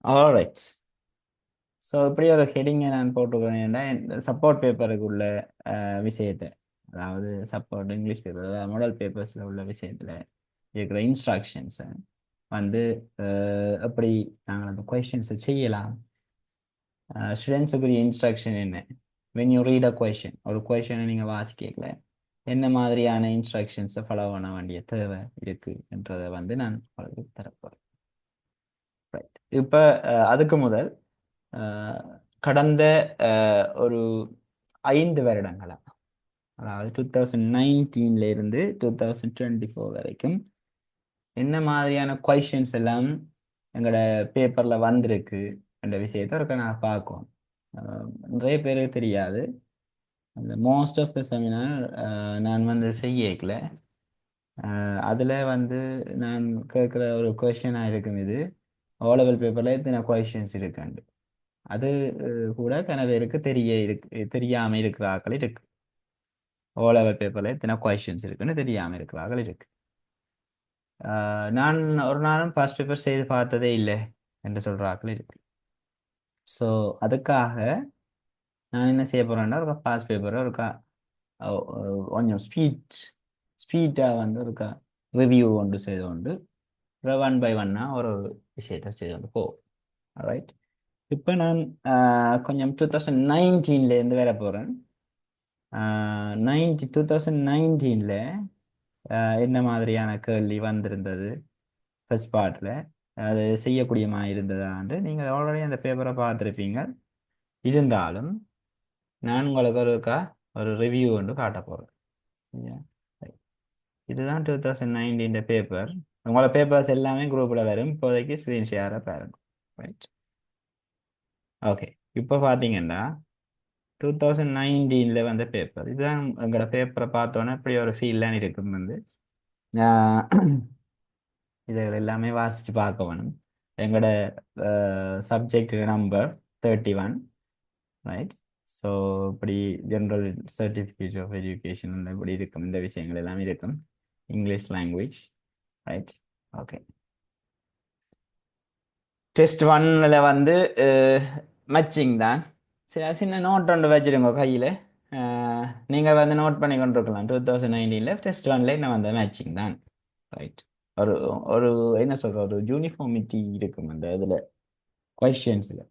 Alright. So இப்படி ஒரு ஹெடிங்கை நான் போட்டுக்கிறேன்னா சப்போர்ட் பேப்பருக்கு உள்ள விஷயத்தை, அதாவது சப்போர்ட் இங்கிலீஷ் பேப்பர், அதாவது மாடல் பேப்பர்ஸில் உள்ள விஷயத்தில் இருக்கிற இன்ஸ்ட்ரக்ஷன்ஸை வந்து எப்படி நாங்கள் அந்த கொஷின்ஸை செய்யலாம், ஸ்டூடெண்ட்ஸுக்குரிய இன்ஸ்ட்ரக்ஷன் என்ன, when you read a question, ஒரு கொஷனை நீங்கள் வாசிக்கல என்ன மாதிரியான இன்ஸ்ட்ரக்ஷன்ஸை ஃபாலோ பண்ண வேண்டிய தேவை இருக்குன்றதை வந்து நான் உங்களுக்கு தரப்போகிறேன். ரைட். இப்போ அதுக்கு முதல் அஹ், கடந்த ஒரு 5 வருடங்களா, அதாவது 2019 இருந்து 2024 வரைக்கும் என்ன மாதிரியான கொஷின்ஸ் எல்லாம் எங்களோட பேப்பர்ல வந்திருக்கு என்ற விஷயத்தை இருக்க நான் பார்க்கும். நிறைய பேருக்கு தெரியாது, அந்த மோஸ்ட் ஆஃப் த செமினார் நான் வந்து செய்யல. அதில் வந்து நான் கேட்குற ஒரு கொஷனாக இருக்கும், இது ஓ லெவல் பேப்பரில் எத்தனை கொஷின்ஸ் இருக்குண்டு. அது கூட கன பேருக்கு தெரியாமல் இருக்கிறார்கள் இருக்கு. ஓ லெவல் பேப்பரில் எத்தனை கொஷின்ஸ் இருக்குன்னு தெரியாமல் இருக்கிறார்கள் இருக்கு. நான் ஒரு நாளும் பாஸ்ட் பேப்பர் செய்து பார்த்ததே இல்லை என்று சொல்கிறார்கள் இருக்கு. ஸோ அதுக்காக நான் என்ன செய்ய போகிறேன்னா ஒரு பாஸ்ட் பேப்பரை ஒருக்கா கொஞ்சம் ஸ்பீட்டாக வந்து ஒருக்கா ரிவ்யூ ஒன்று செய்து கொண்டு ஒன் பை ஒன்னாக ஒரு விஷயத்தை செய்து கொண்டு போ. ரைட். இப்போ நான் கொஞ்சம் 2019 வர போகிறேன். 2019 என்ன மாதிரியான கேள்வி வந்திருந்தது ஃபர்ஸ்ட் பார்ட்டில், அது செய்யக்கூடியமா இருந்ததாண்டு நீங்கள் ஆல்ரெடி அந்த பேப்பரை பார்த்துருப்பீங்க. இருந்தாலும் நான் உங்களுக்கு ஒரு ரிவ்யூ ஒன்று காட்ட போகிறேன். இதுதான் 2019 பேப்பர். உங்களோட பேப்பர்ஸ் எல்லாமே குரூப்பில் வரும். இப்போதைக்கு ஸ்க்ரீன் ஷேரை பாருங்க. ரைட். ஓகே. இப்போ பார்த்தீங்கன்னா 2019 வந்த பேப்பர் இதுதான். எங்களோட பேப்பரை பார்த்தோன்னே இப்படி ஒரு ஃபீல்லாம் இருக்கும். வந்து இதில் எல்லாமே வாசித்து பார்க்க வேணும். எங்களோட சப்ஜெக்ட் நம்பர் 31. ரைட். ஸோ இப்படி ஜென்ரல் சர்டிஃபிகேட் ஆஃப் எஜுகேஷன் இப்படி இருக்கும், இந்த விஷயங்கள் எல்லாமே இருக்கும். English language. Right. Okay. Test 1ல் வந்து மச்சிங் தான். சின்ன சின்ன நோட் ஒன்று வச்சிருங்க கையில். நீங்கள் வந்து நோட் பண்ணி கொண்டிருக்கலாம். 2019 டெஸ்ட் 1ல் என்ன வந்த மேட்சிங் தான். ரைட். ஒரு ஒரு என்ன சொல்ற, ஒரு யூனிஃபார்மிட்டி இருக்கும் அந்த இதில் கொஷின்ஸில்.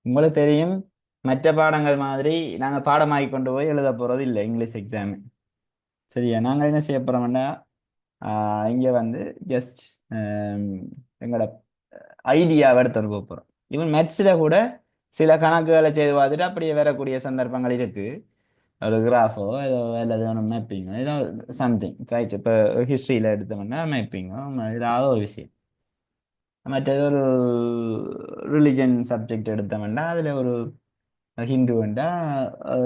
உங்களுக்கு தெரியும், மற்ற பாடங்கள் மாதிரி நாங்கள் பாடமாகி கொண்டு போய் எழுத போகிறது இல்லை இங்கிலீஷ் எக்ஸாமு. சரியா? நாங்கள் என்ன செய்ய போகிறோம்னா இங்கே வந்து ஜஸ்ட் எங்களோட ஐடியாவை எடுத்து போக போகிறோம். ஈவன் மேத்ஸில் கூட சில கணக்குகளை செய்து பார்த்துட்டு அப்படியே வரக்கூடிய சந்தர்ப்பங்கள் இருக்கு. ஒரு கிராஃபோ ஏதோ அல்லது ஒரு மேப்பிங்கோ ஏதோ சம்திங். ரைட். இப்போ ஹிஸ்ட்ரியில் எடுத்தோம்னா மேப்பிங்கோ ஏதாவது ஒரு விஷயம். மற்றது ஒரு ரிலிஜன் சப்ஜெக்ட் எடுத்தோம்னா அதில் ஒரு ஹிந்துண்டா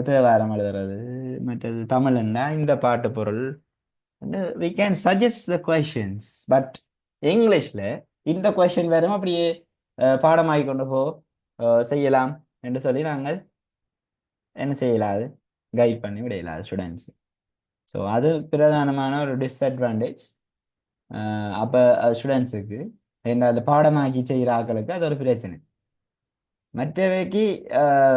தேவாரம் எழுதுறது, மற்றது தமிழ்ண்டா இந்த பாட்டு பொருள். we can suggest the questions, but இங்கிலீஷ்ல இந்த கொஸ்டின் வரும் அப்படியே பாடமாகி கொண்டு செய்யலாம் என்று சொல்லி நாங்கள் என்ன செய்யலாது, கைட் பண்ணி விடையலாது ஸ்டூடெண்ட்ஸ். ஸோ அது பிரதானமான ஒரு டிஸ்அட்வான்டேஜ். அப்போ ஸ்டூடெண்ட்ஸுக்கு என்ன அந்த பாடமாக்கி செய்கிற ஆட்களுக்கு அது ஒரு பிரச்சனை. மற்றவைக்கு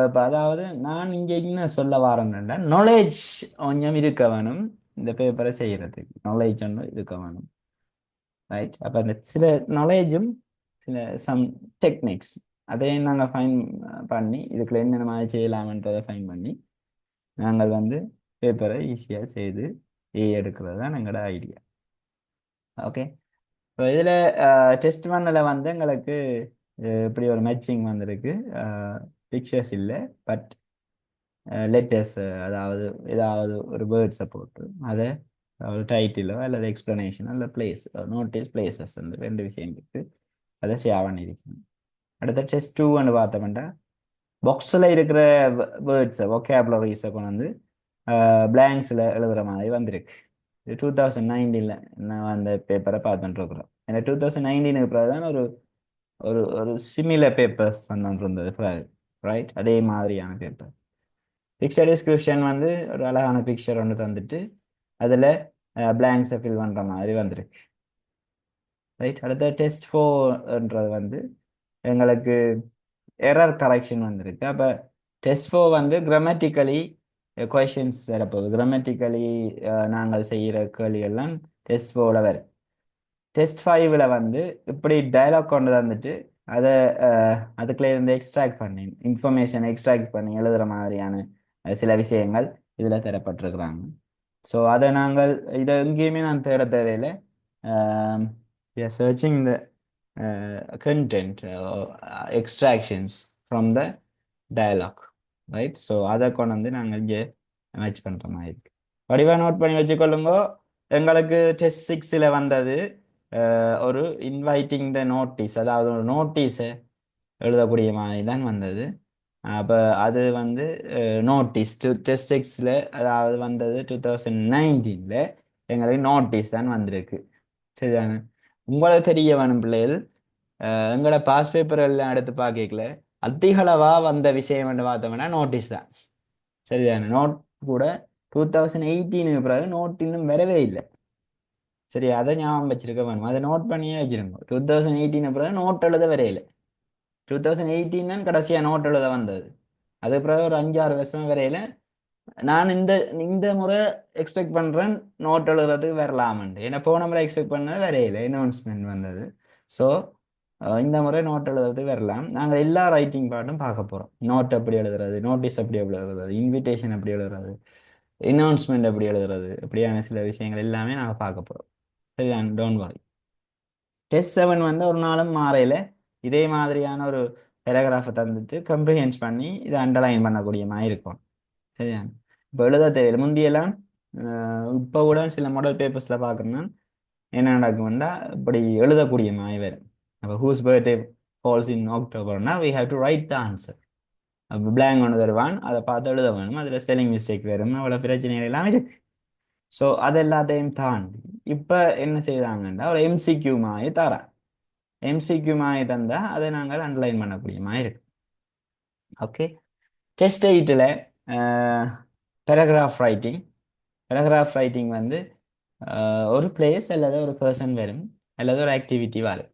இப்போ அதாவது நான் இங்கே என்ன சொல்ல வரேன்னா, நாலேஜ் கொஞ்சம் இருக்க வேணும் இந்த பேப்பரை செய்கிறதுக்கு. நாலேஜ் ஒன்று இருக்க வேணும். ரைட். அப்போ அந்த சில நாலேஜும் சில சம் டெக்னிக்ஸ் அதையும் நாங்கள் ஃபைன் பண்ணி இதுக்குள்ள என்னென்ன மாதிரி செய்யலாம்ன்றதை ஃபைன் பண்ணி நாங்கள் வந்து பேப்பரை ஈஸியாக செய்து எடுக்கிறது தான் எங்களோட ஐடியா. ஓகே. இப்போ இதில் டெஸ்ட் 1ல் வந்து எங்களுக்கு இப்படி ஒரு மேட்சிங் வந்திருக்கு. பிக்சர்ஸ் இல்லை, பட் லெட்டர்ஸ், அதாவது ஏதாவது ஒரு வேர்ட்ஸை போட்டு அதை ஒரு டைட்டிலோ அல்லது எக்ஸ்பிளனேஷனோ இல்லை பிளேஸ் நோட்டீஸ் பிளேசஸ் அந்த 2 விஷயம் இருக்கு. அதை ஷேர் பண்ணியிருக்கேன். அடுத்த டெஸ்ட் 2ன்னு பார்த்தோம்னா பாக்ஸில் இருக்கிற வேர்ட்ஸை ஒகேபுலரிஸை கொண்டு வந்து பிளாங்க்ஸில் எழுதுகிற மாதிரி வந்திருக்கு. இது 2019 நான் அந்த பேப்பரை பார்த்துட்டு இருக்கிறோம். ஏன்னா 2019 பிறகு தான் ஒரு ஒரு ஒரு சிமிலர் பேப்பர்ஸ் வந்துட்டு இருந்தது பிறகு. ரைட். அதே மாதிரியான பேப்பர். பிக்சர் டிஸ்கிரிப்ஷன் வந்து ஒரு அழகான பிக்சர் ஒன்று தந்துட்டு அதில் பிளாங்க்ஸை ஃபில் பண்ணுற மாதிரி வந்திருக்கு. ரைட். அடுத்த டெஸ்ட் 4ன்றது வந்து எங்களுக்கு எரர் கரெக்ஷன் வந்திருக்கு. அப்போ டெஸ்ட் ஃபோர் வந்து கிராமட்டிக்கலி கொஷின்ஸ் வரப்போகுது. கிராமட்டிக்கலி நாங்கள் செய்கிற கேள்விகள்லாம் டெஸ்ட் ஃபோரில் வரும். டெஸ்ட் ஃபைவ்ல வந்து இப்படி டயலாக் கொண்டு வந்துட்டு அதை அதுக்குள்ள இருந்து எக்ஸ்ட்ராக்ட் பண்ணி இன்ஃபர்மேஷன் எக்ஸ்ட்ராக்ட் பண்ணி எழுதுகிற மாதிரியான சில விஷயங்கள் இதில் தரப்பட்டிருக்கிறாங்க. ஸோ அதை நாங்கள் இதை எங்கேயுமே நான் தேட தேவையில்லை. Searching the content extractions from the dialogue, right? So அதை கொண்டு வந்து நாங்கள் இங்கே மேட்ச் பண்ணுற மாதிரி இருக்கு. வடிவா நோட் பண்ணி வச்சுக்கொள்ளுங்க. எங்களுக்கு டெஸ்ட் சிக்ஸில் வந்தது ஒரு இன்வைட்டிங் த நோட்டீஸ், அதாவது ஒரு நோட்டீஸை எழுதக்கூடிய மாதிரி தான் வந்தது. அப்போ அது வந்து நோட்டீஸ் டெஸ்ட் சிக்ஸில் அதாவது வந்தது 2019 எங்களுக்கு நோட்டீஸ் தான் வந்திருக்கு. சரிதானே? உங்களுக்கு தெரிய வேணும் பிள்ளைகள், எங்களோட பாஸ் பேப்பர் எல்லாம் எடுத்து பார்க்கல அதிகளவா வந்த விஷயம் என்று பார்த்தோம்னா நோட்டீஸ் தான். சரிதானே? நோட் கூட 2018 பிறகு நோட் இன்னும் வரவே இல்லை. சரி, அதை ஞாபகம் வச்சிருக்க வேணும். அதை நோட் பண்ணியே வச்சிருங்க. 2018 பிறகு நோட் எழுத வரையில. 2018 தான் கடைசியா நோட் எழுத வந்தது. அது பிறகு ஒரு 5-6 வருஷம் வரையில நான் இந்த இந்த முறை எக்ஸ்பெக்ட் பண்றேன் நோட் எழுதுறதுக்கு வரலாமண்டு. ஏன்னா போன முறை எக்ஸ்பெக்ட் பண்ணது வரையில அனௌன்ஸ்மெண்ட் வந்தது. ஸோ இந்த முறை நோட் எழுதுறதுக்கு வரலாம். நாங்கள் எல்லா ரைட்டிங் பார்ட்டும் பார்க்க போறோம். நோட் எப்படி எழுதுறது, நோட்டீஸ் எப்படி எழுதுறது, இன்விடேஷன் எப்படி எழுதுறது, அனௌன்ஸ்மெண்ட் எப்படி எழுதுறது, இப்படியான சில விஷயங்கள் எல்லாமே நாங்கள் பார்க்க போறோம். சரிதான், டோன்ட் வரி. டெஸ்ட் 7 வந்து ஒரு நாளும் மாறையில இதே மாதிரியான ஒரு பேராகிராஃபை தந்துட்டு கம்ப்ரிஹென்ஸ் பண்ணி இதை அண்டர்லைன் பண்ணக்கூடிய மாதிரி இருக்கும். சரியா? இப்போ எழுத தேவையில்லை. முந்தியெல்லாம் இப்போ கூட சில மாடல் பேப்பர்ஸில் பார்க்கணும்னா என்ன நடக்கும்னா இப்படி எழுதக்கூடிய மாதிரி வரும். அப்போ ஹூஸ் பர்த்டே ஃபால்ஸ் இன் அக்டோபர்னா we have to write the answer. அப்போ பிளாங்க் ஒன்று தருவான், அதை பார்த்து எழுத வேணும். அதில் ஸ்பெல்லிங் மிஸ்டேக் வரும், அவ்வளோ பிரச்சனைகள் எல்லாம் இருக்கு. ஸோ அது எல்லாத்தையும் தாண்டி இப்போ என்ன செய்தாங்கன்னா ஒரு எம்சிக்யூ மாதிரி தரேன். எம்சிக்யூ மாதிரி தந்தால் அதை நாங்கள் அண்டர்லைன் பண்ணக்கூடிய மாதிரி இருக்கு. ஓகே. டெஸ்ட் 8ல் பேராகிராஃப் ரைட்டிங். பேராகிராஃப் ரைட்டிங் வந்து ஒரு பிளேஸ் அல்லது ஒரு பர்சன் வரும் அல்லது ஒரு ஆக்டிவிட்டி வரும்.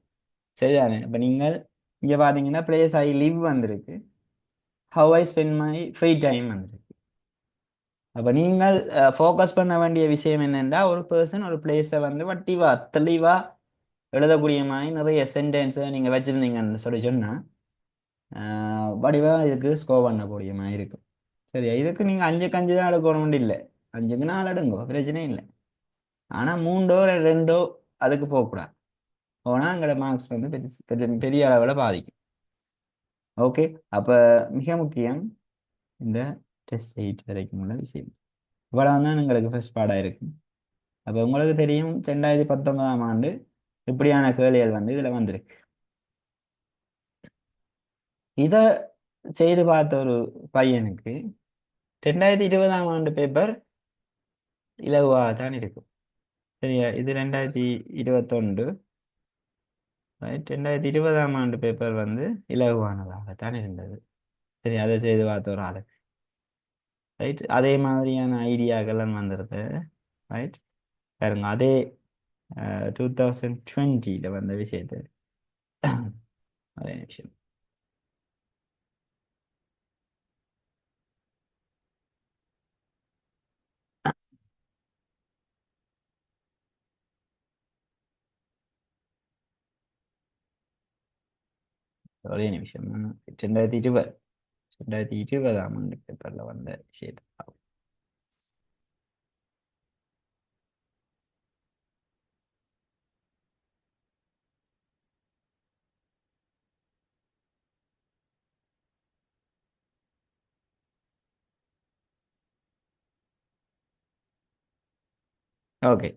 சரிதானே? இப்போ நீங்கள் இங்கே பார்த்தீங்கன்னா பிளேஸ் ஐ லிவ் வந்திருக்கு, how I spend my free time வந்திருக்கு. அப்போ நீங்கள் ஃபோக்கஸ் பண்ண வேண்டிய விஷயம் என்னென்னா ஒரு பர்சன் ஒரு பிளேஸை வந்து வட்டிவா தெளிவாக எழுதக்கூடிய மாதிரி நிறைய சென்டென்ஸை நீங்கள் வச்சுருந்தீங்கன்னு சொன்னால் வடிவாக இதுக்கு ஸ்கோர் பண்ணக்கூடிய மாதிரி இருக்கும். சரியா? இதுக்கு நீங்கள் 5க்கு 5 தான் எடுக்கணும்னு இல்லை, 5க்கு 4 எடுங்கோ, பிரச்சனை இல்லை. ஆனால் 3ஓ 2ஓ அதுக்கு போகக்கூடாது. போனால் எங்களோட மார்க்ஸ் வந்து பெரிய அளவில் பாதிக்கும். ஓகே. அப்போ மிக முக்கியம் இந்த டெஸ்ட் 8 வரைக்கும் உள்ள விஷயம். இவ்வளவு தான் எங்களுக்கு ஃபர்ஸ்ட் பாடம் இருக்கு. அப்போ உங்களுக்கு தெரியும் 2019ஆம் ஆண்டு இப்படியான கேள்விகள் வந்து இதில் வந்திருக்கு. இதை செய்து பார்த்த ஒரு பையனுக்கு 2020ஆம் ஆண்டு பேப்பர் இலகுவாக தான் இருக்கும். சரியா? இது 2021, ரைட். 2020ஆம் ஆண்டு பேப்பர் வந்து இலகுவானதாகத்தான் இருந்தது. சரி, அதை செய்து பார்த்த ஒரு ஆளு, ரைட். அதே மாதிரியான ஐடியாக்கள்லாம் வந்துடுது, ரைட். பாருங்க, அதே 2020 வந்த விஷயத்தை அதே விஷயம். ஒரே நிமிஷம். 2020 2020ஆம் ஆண்டு பேப்பர்ல வந்த விஷயத்தை. ஓகே.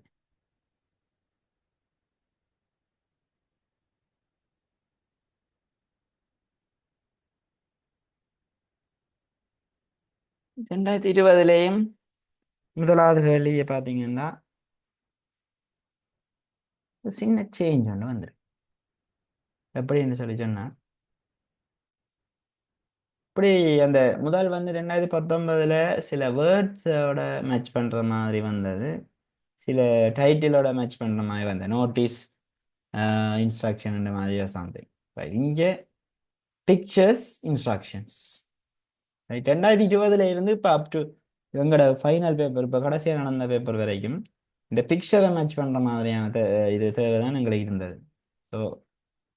2020லேயும் முதலாவது கேள்வியை பார்த்தீங்கன்னா ஒரு சின்ன சேஞ்ச் ஒன்று வந்துருக்கு. எப்படின்னு சொல்லி சொன்னா, இப்படி அந்த முதல் வந்து 2019ல் சில வேர்ட்ஸோட மேட்ச் பண்ற மாதிரி வந்தது, சில டைட்டிலோட மேட்ச் பண்ற மாதிரி வந்தது, நோட்டீஸ் இன்ஸ்ட்ரக்ஷன் இந்த மாதிரி சம்திங். இங்கே பிக்சர்ஸ் இன்ஸ்ட்ரக்ஷன்ஸ். ரைட், 2020 இருந்து இப்போ அப் டு எங்களோட ஃபைனல் பேப்பர், இப்போ கடைசியாக நடந்த பேப்பர் வரைக்கும் இந்த பிக்சரை மேட்ச் பண்ணுற மாதிரியான இது தேவை தான் எங்களுக்கு இருந்தது. ஸோ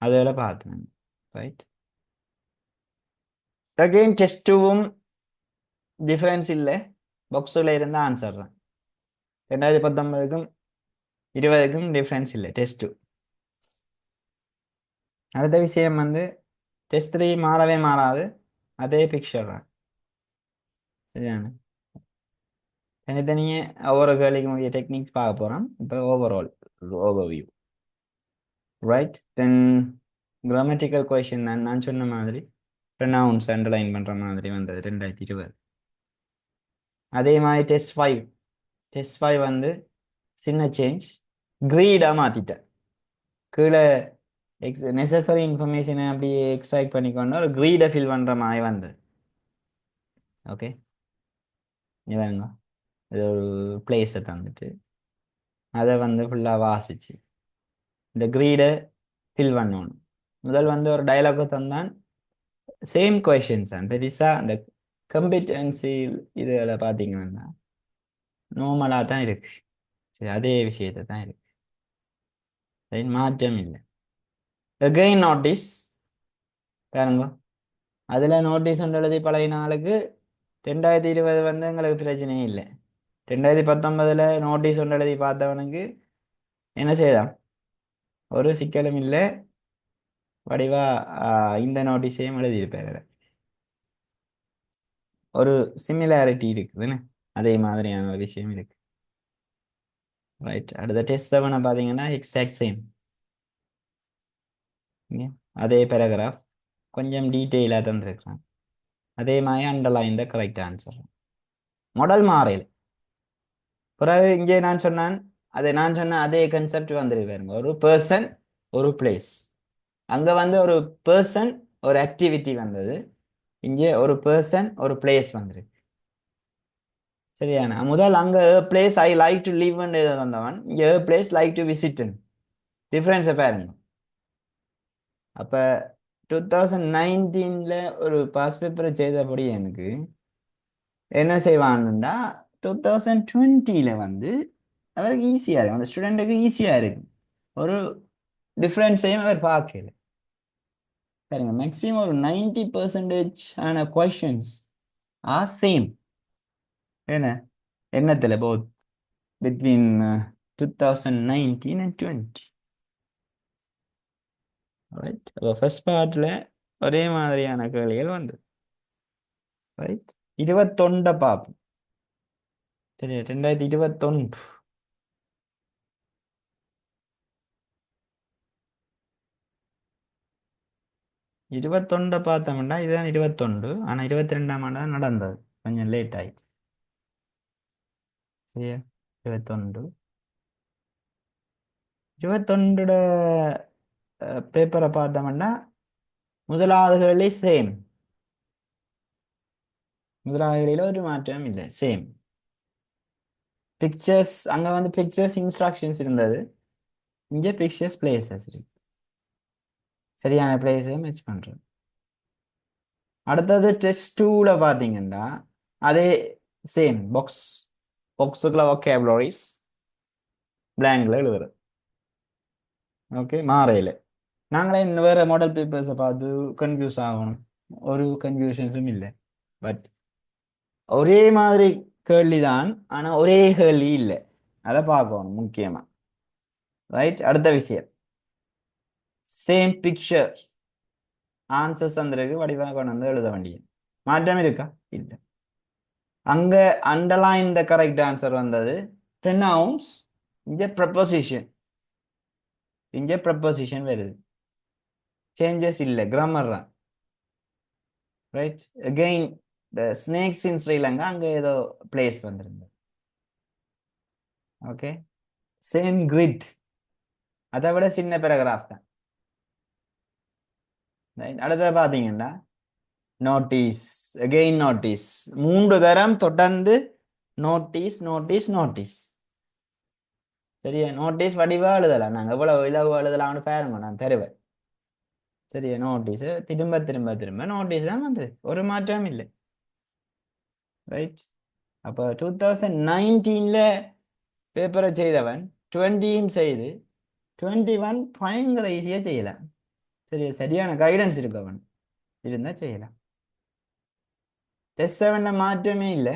அதில் பார்த்தேன். ரைட், அகெயின் டெஸ்ட் டூவும் டிஃபரன்ஸ் இல்லை, பாக்ஸில் இருந்து ஆன்சர் தான். 2019க்கும் 20க்கும் டிஃப்ரென்ஸ் இல்லை டெஸ்ட் டூ. அடுத்த விஷயம் வந்து டெஸ்ட் த்ரீ மாறவே மாறாது, அதே பிக்சர் தான். சரியான தனித்தனியே ஒவ்வொரு கேள்விக்கும் டெக்னிக் பார்க்க போகிறோம். இப்போ ஓவரால் ஓவர்வியூ. ரைட், தென் கிராமட்டிக்கல் கொஷின் நான் சொன்ன மாதிரி ப்ரொனவுன்ஸ் அண்டர்லைன் பண்ணுற மாதிரி வந்தது 2020. அதே மாதிரி டெஸ்ட் ஃபைவ் வந்து சின்ன சேஞ்ச், கிரீடாக மாற்றிட்டேன். கீழே நெசசரி இன்ஃபர்மேஷனை அப்படியே எக்ஸ்ட்ராக்ட் பண்ணிக்கொண்டு ஒரு கிரீடை ஃபில் பண்ணுற மாதிரி வந்தது. ஓகே, இதாங்க இது ஒரு பிளேஸை தந்துட்டு அதை வந்து ஃபுல்லாக வாசிச்சு இந்த கிரீடை ஃபில் பண்ணணும். முதல் வந்து ஒரு டைலாக்கை தந்தான், சேம் கொஷின்ஸ் தான் பெருசாக. அந்த கம்பிட்டன்சி இதில் பார்த்தீங்கன்னா நார்மலாக தான் இருக்கு. சரி, அதே விஷயத்தை தான் இருக்கு, மாற்றம் இல்லை. அகெயின் நோட்டீஸ் பாருங்க, அதில் நோட்டீஸ் ஒன்று எழுதி பழகின ஆளுக்கு 2020 வந்து எங்களுக்கு பிரச்சனையே இல்லை. 2019 நோட்டீஸ் ஒன்று எழுதி பார்த்தவனுக்கு என்ன செய்யலாம், ஒரு சிக்கலும் இல்லை, வடிவா இந்த நோட்டீஸையும் எழுதியிருப்பார். ஒரு சிமிலாரிட்டி இருக்குதுன்னு, அதே மாதிரியான ஒரு விஷயம் இருக்கு. ரைட், அடுத்த டெஸ்ட் 7 பார்த்தீங்கன்னா எக்ஸாக்ட் சேம், அதே பேராகிராஃப் கொஞ்சம் டீட்டெயிலாக தந்துருக்கலாம். அதே மாதிரி underline the correct answer. Model மாறையில் பிறகு இங்கே நான் சொன்ன அதே கன்செப்ட் வந்துருக்காருங்க. ஒரு பர்சன் ஒரு பிளேஸ், அங்கே வந்து ஒரு பர்சன் ஒரு ஆக்டிவிட்டி வந்தது, இங்கே ஒரு பர்சன் ஒரு பிளேஸ் வந்துருக்கு. சரியான முதல் அங்கே பிளேஸ் ஐ லைக் டு லிவ்னு வந்தவன், இங்கே பிளேஸ் லைக் டு விசிட்னு. டிஃப்ரென்ஸை பாருங்க. அப்போ 2019 ஒரு பாஸ் பேப்பரை செய்தபடி எனக்கு என்ன செய்வான்னுண்டா 2020 வந்து அவருக்கு ஈஸியாக இருக்கும், அந்த ஸ்டூடெண்ட்டுக்கு ஈஸியாக இருக்கு. ஒரு டிஃப்ரென்ஸையும் அவர் பார்க்கல. சரிங்க, மேக்ஸிமம் ஒரு 90% ஆன கொஷின்ஸ் ஆர் சேம். என்ன என்னத்தில் போத் பிட்வீன் 2019 and 20. ரைட், அப்போ ஃபர்ஸ்ட் பார்ட்டில் ஒரே மாதிரியான கேள்விகள் வந்து. ரைட், 21 பார்ப்போம். சரி, 2021 பார்த்தோம்னா இதுதான் 21. ஆனால் 22ஆம் ஆண்டு தான் நடந்தது, கொஞ்சம் லேட் ஆயிடுச்சு. சரியா, 21 பேப்பரை பார்த்தோம்னா முதலாவது கேள்வி சேம், முதலாவது கேள்வியில் ஒரு மாற்றம் இல்லை, சேம். பிக்சர்ஸ் அங்கே வந்து பிக்சர்ஸ் இன்ஸ்ட்ரக்ஷன்ஸ் இருந்தது, இங்கே பிக்சர்ஸ் பிளேசஸ் இருக்கு. சரியான பிளேஸை மேட்ச் பண்ணுறோம். அடுத்தது டெஸ்ட் 2ல பார்த்தீங்கன்னா அதே சேம் பாக்ஸுக்குள்ள vocabularies பிளாங்க்ல எழுதுறது. ஓகே, மாறையில் நாங்களே இன்னும் வேறு மாடல் பேப்பர்ஸை பார்த்து கன்ஃபியூஸ் ஆகணும், ஒரு கன்ஃபியூஷன்ஸும் இல்லை. பட் ஒரே மாதிரி கேள்வி தான், ஆனால் ஒரே கேள்வி இல்லை, அதை பார்க்கணும் முக்கியமாக. ரைட், அடுத்த விஷயம் சேம் பிக்சர் ஆன்சர்ஸ் வந்துருக்கு, வடிவாக கொண்டு வந்து எழுத வேண்டிய மாற்றம் இருக்கா, இல்லை. அங்க அண்டர்லைன் த கரெக்ட் ஆன்சர் வந்தது, ப்ரொனவுன்ஸ், இங்கே ப்ரப்போசிஷன் வருது, சேஞ்சஸ் இல்லை, கிராமர் தான். ரைட், அகெயின் த ஸ்னேக்ஸ் இன் ஸ்ரீலங்கா, அங்கே ஏதோ பிளேஸ் வந்திருந்தது. ஓகே, சேம் கிரிட், அதை விட சின்ன பேராகிராஃப் தான். அடுத்தது பார்த்தீங்கன்னா நோட்டீஸ், அகெயின் நோட்டீஸ், 3 தரம் தொடர்ந்து நோட்டீஸ். சரியா, நோட்டீஸ் வடிவா எழுதலாம், நாங்கள் எவ்வளவு இலவு எழுதலாம்னு பாருங்க, நான் தருவேன். சரியா நோட்டீஸ் திரும்ப திரும்ப திரும்ப நோட்டீஸ் தான் வந்து ஒரு மாற்றம் இல்லை. ரைட். அப்போ 2019ல பேப்பரை செய்தவன் 20யும் செய்து 21 பயங்கர ஈஸியாக செய்யலாம். சரி, சரியான கைடன்ஸ் இருக்கவன் இருந்தால் செய்யலாம். டெஸ்ட் 7ல மாற்றமே இல்லை,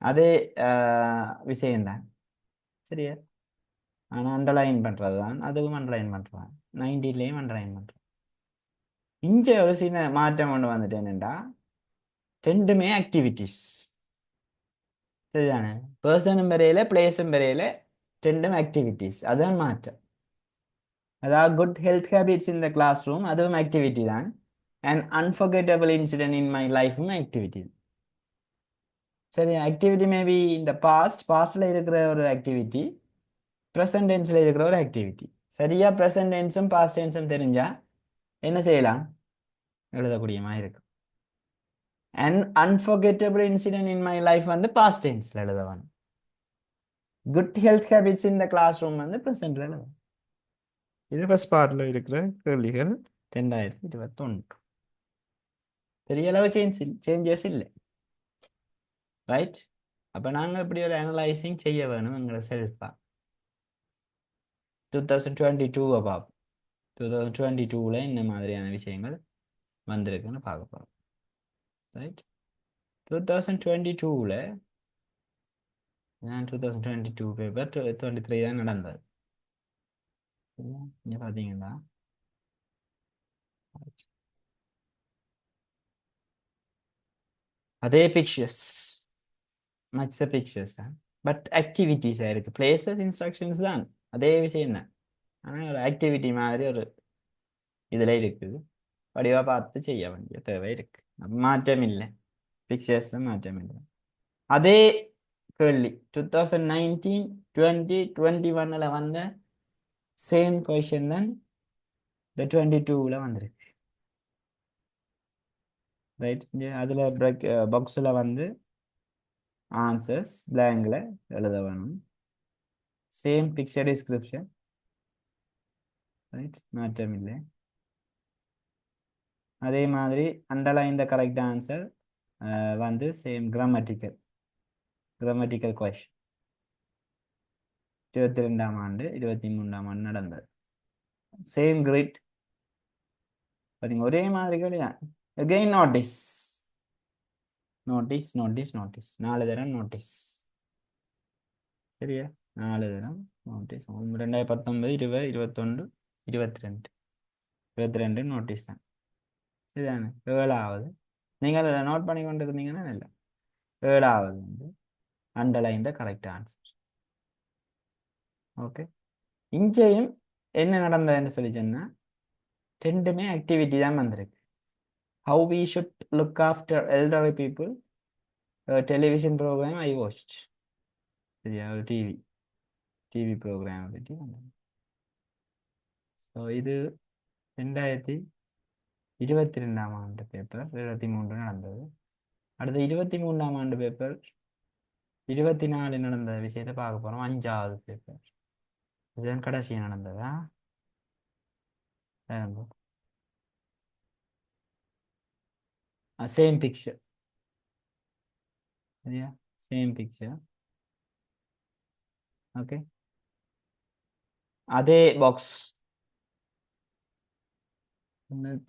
அதே விஷயம்தான். சரியா, ஆனால் அண்டர்லைன் பண்ணுறது தான், அதுவும் அண்டர்லைன் பண்ணுறான், 90லேயும் அண்டர்லைன் பண்ணுறான். இங்கே ஒரு சின்ன மாற்றம் கொண்டு வந்துட்டு என்னென்னா ரெண்டுமே ஆக்டிவிட்டிஸ். சரிதானே, பர்சனும் வரையில பிளேஸும் வரையில ரெண்டும் ஆக்டிவிட்டிஸ், அதுதான் மாற்றம். அதாவது good health habits in the classroom அதுவும் ஆக்டிவிட்டி தான், and unforgettable incident in my லைஃபும் ஆக்டிவிட்டி. சரி, ஆக்டிவிட்டி மேபி இந்த பாஸ்ட்ல இருக்கிற ஒரு ஆக்டிவிட்டி, ப்ரெசன்ட் டென்ஸ்ல இருக்கிற ஒரு ஆக்டிவிட்டி. சரியா ப்ரெசன்ட் டென்ஸும் பாஸ்ட் டென்ஸும் தெரிஞ்சா என்ன செய்யலாம், எழுதக்கூடிய மாதிரி இருக்கும். And unforgettable incident in my life வந்து பாஸ்ட் டென்ஸ்ல எழுதணும். Good health habits in the classroom வந்து ப்ரெசென்ட்ல எழுதணும். இது ஃபர்ஸ்ட் பார்ட்ல இருக்கிற கேள்விகள் 2021. பெரிய அளவு சேஞ்சஸ் இல்லை. ரைட். அப்போ நாங்கள் இப்படி ஒரு அனலைசிங் செய்ய வேணும் எங்களை செல்ஃபா. 2022 அபாப் 2022ல இந்த மாதிரியான விஷயங்கள் வந்திருக்குன்னு பார்க்க போகிறோம். ரைட். 2022ல 2022 பேப்பர் 23 தான் நடந்தது. இங்கே பார்த்தீங்கன்னா அதே பிக்சர்ஸ், மற்ற பிக்சர்ஸ் தான், பட் ஆக்டிவிட்டிஸாக இருக்குது. பிளேசஸ் இன்ஸ்ட்ரக்ஷன்ஸ் தான், அதே விஷயம் தான், ஆனால் ஒரு ஆக்டிவிட்டி மாதிரி ஒரு இதில் இருக்குது. வடிவாக பார்த்து செய்ய வேண்டிய தேவை இருக்கு. மாற்றம் இல்லை, பிக்சர்ஸில் மாற்றம் இல்லை. அதே கேள்வி 2019 20 21ல் வந்த சேம் கொஷின் தான் இந்த 22ல் வந்திருக்கு. ரைட். அதில் பாக்ஸில் வந்து ஆன்சர்ஸ் பிளாங்கில் எழுத வேணும். Same picture description. ரைட், மாற்றம் இல்லை. அதே மாதிரி அண்டர்லைன் த கரெக்ட் ஆன்சர் வந்து சேம் கிராமட்டிக்கல் கொஷின் 22ஆம் ஆண்டு 23ஆம் ஆண்டு நடந்தது. சேம் கிரிட் பார்த்தீங்க, ஒரே மாதிரி கிடையாது. Again notice notice notice notice 4 தரம் நோட்டீஸ். சரியா, 4 தரம் நோட்டீஸ். 2019 20 21 22 22 நோட்டீஸ் தான். இதுதானே 7வது. நீங்கள் நோட் பண்ணி கொண்டு இருந்தீங்கன்னா இல்லை, 7வது வந்து underline the correct answer. Okay. இங்கேயும் என்ன நடந்ததுன்னு சொல்லி சொன்னா ரெண்டுமே ஆக்டிவிட்டி தான் வந்திருக்கு. How we should look after elderly people, television programme I watched. சரியா, ஒரு டிவி ப்ரோக்ராம் பற்றி வந்தது. ஸோ இது 2022ஆம் ஆண்டு பேப்பர் 23 நடந்தது. அடுத்த 23ஆம் ஆண்டு பேப்பர் 24 நடந்த விஷயத்தை பார்க்க போகிறோம். 5வது பேப்பர் இதுதான் கடைசியாக நடந்ததா. Same picture. சரியா, சேம் பிக்சர். ஓகே. அதே பாக்ஸ்.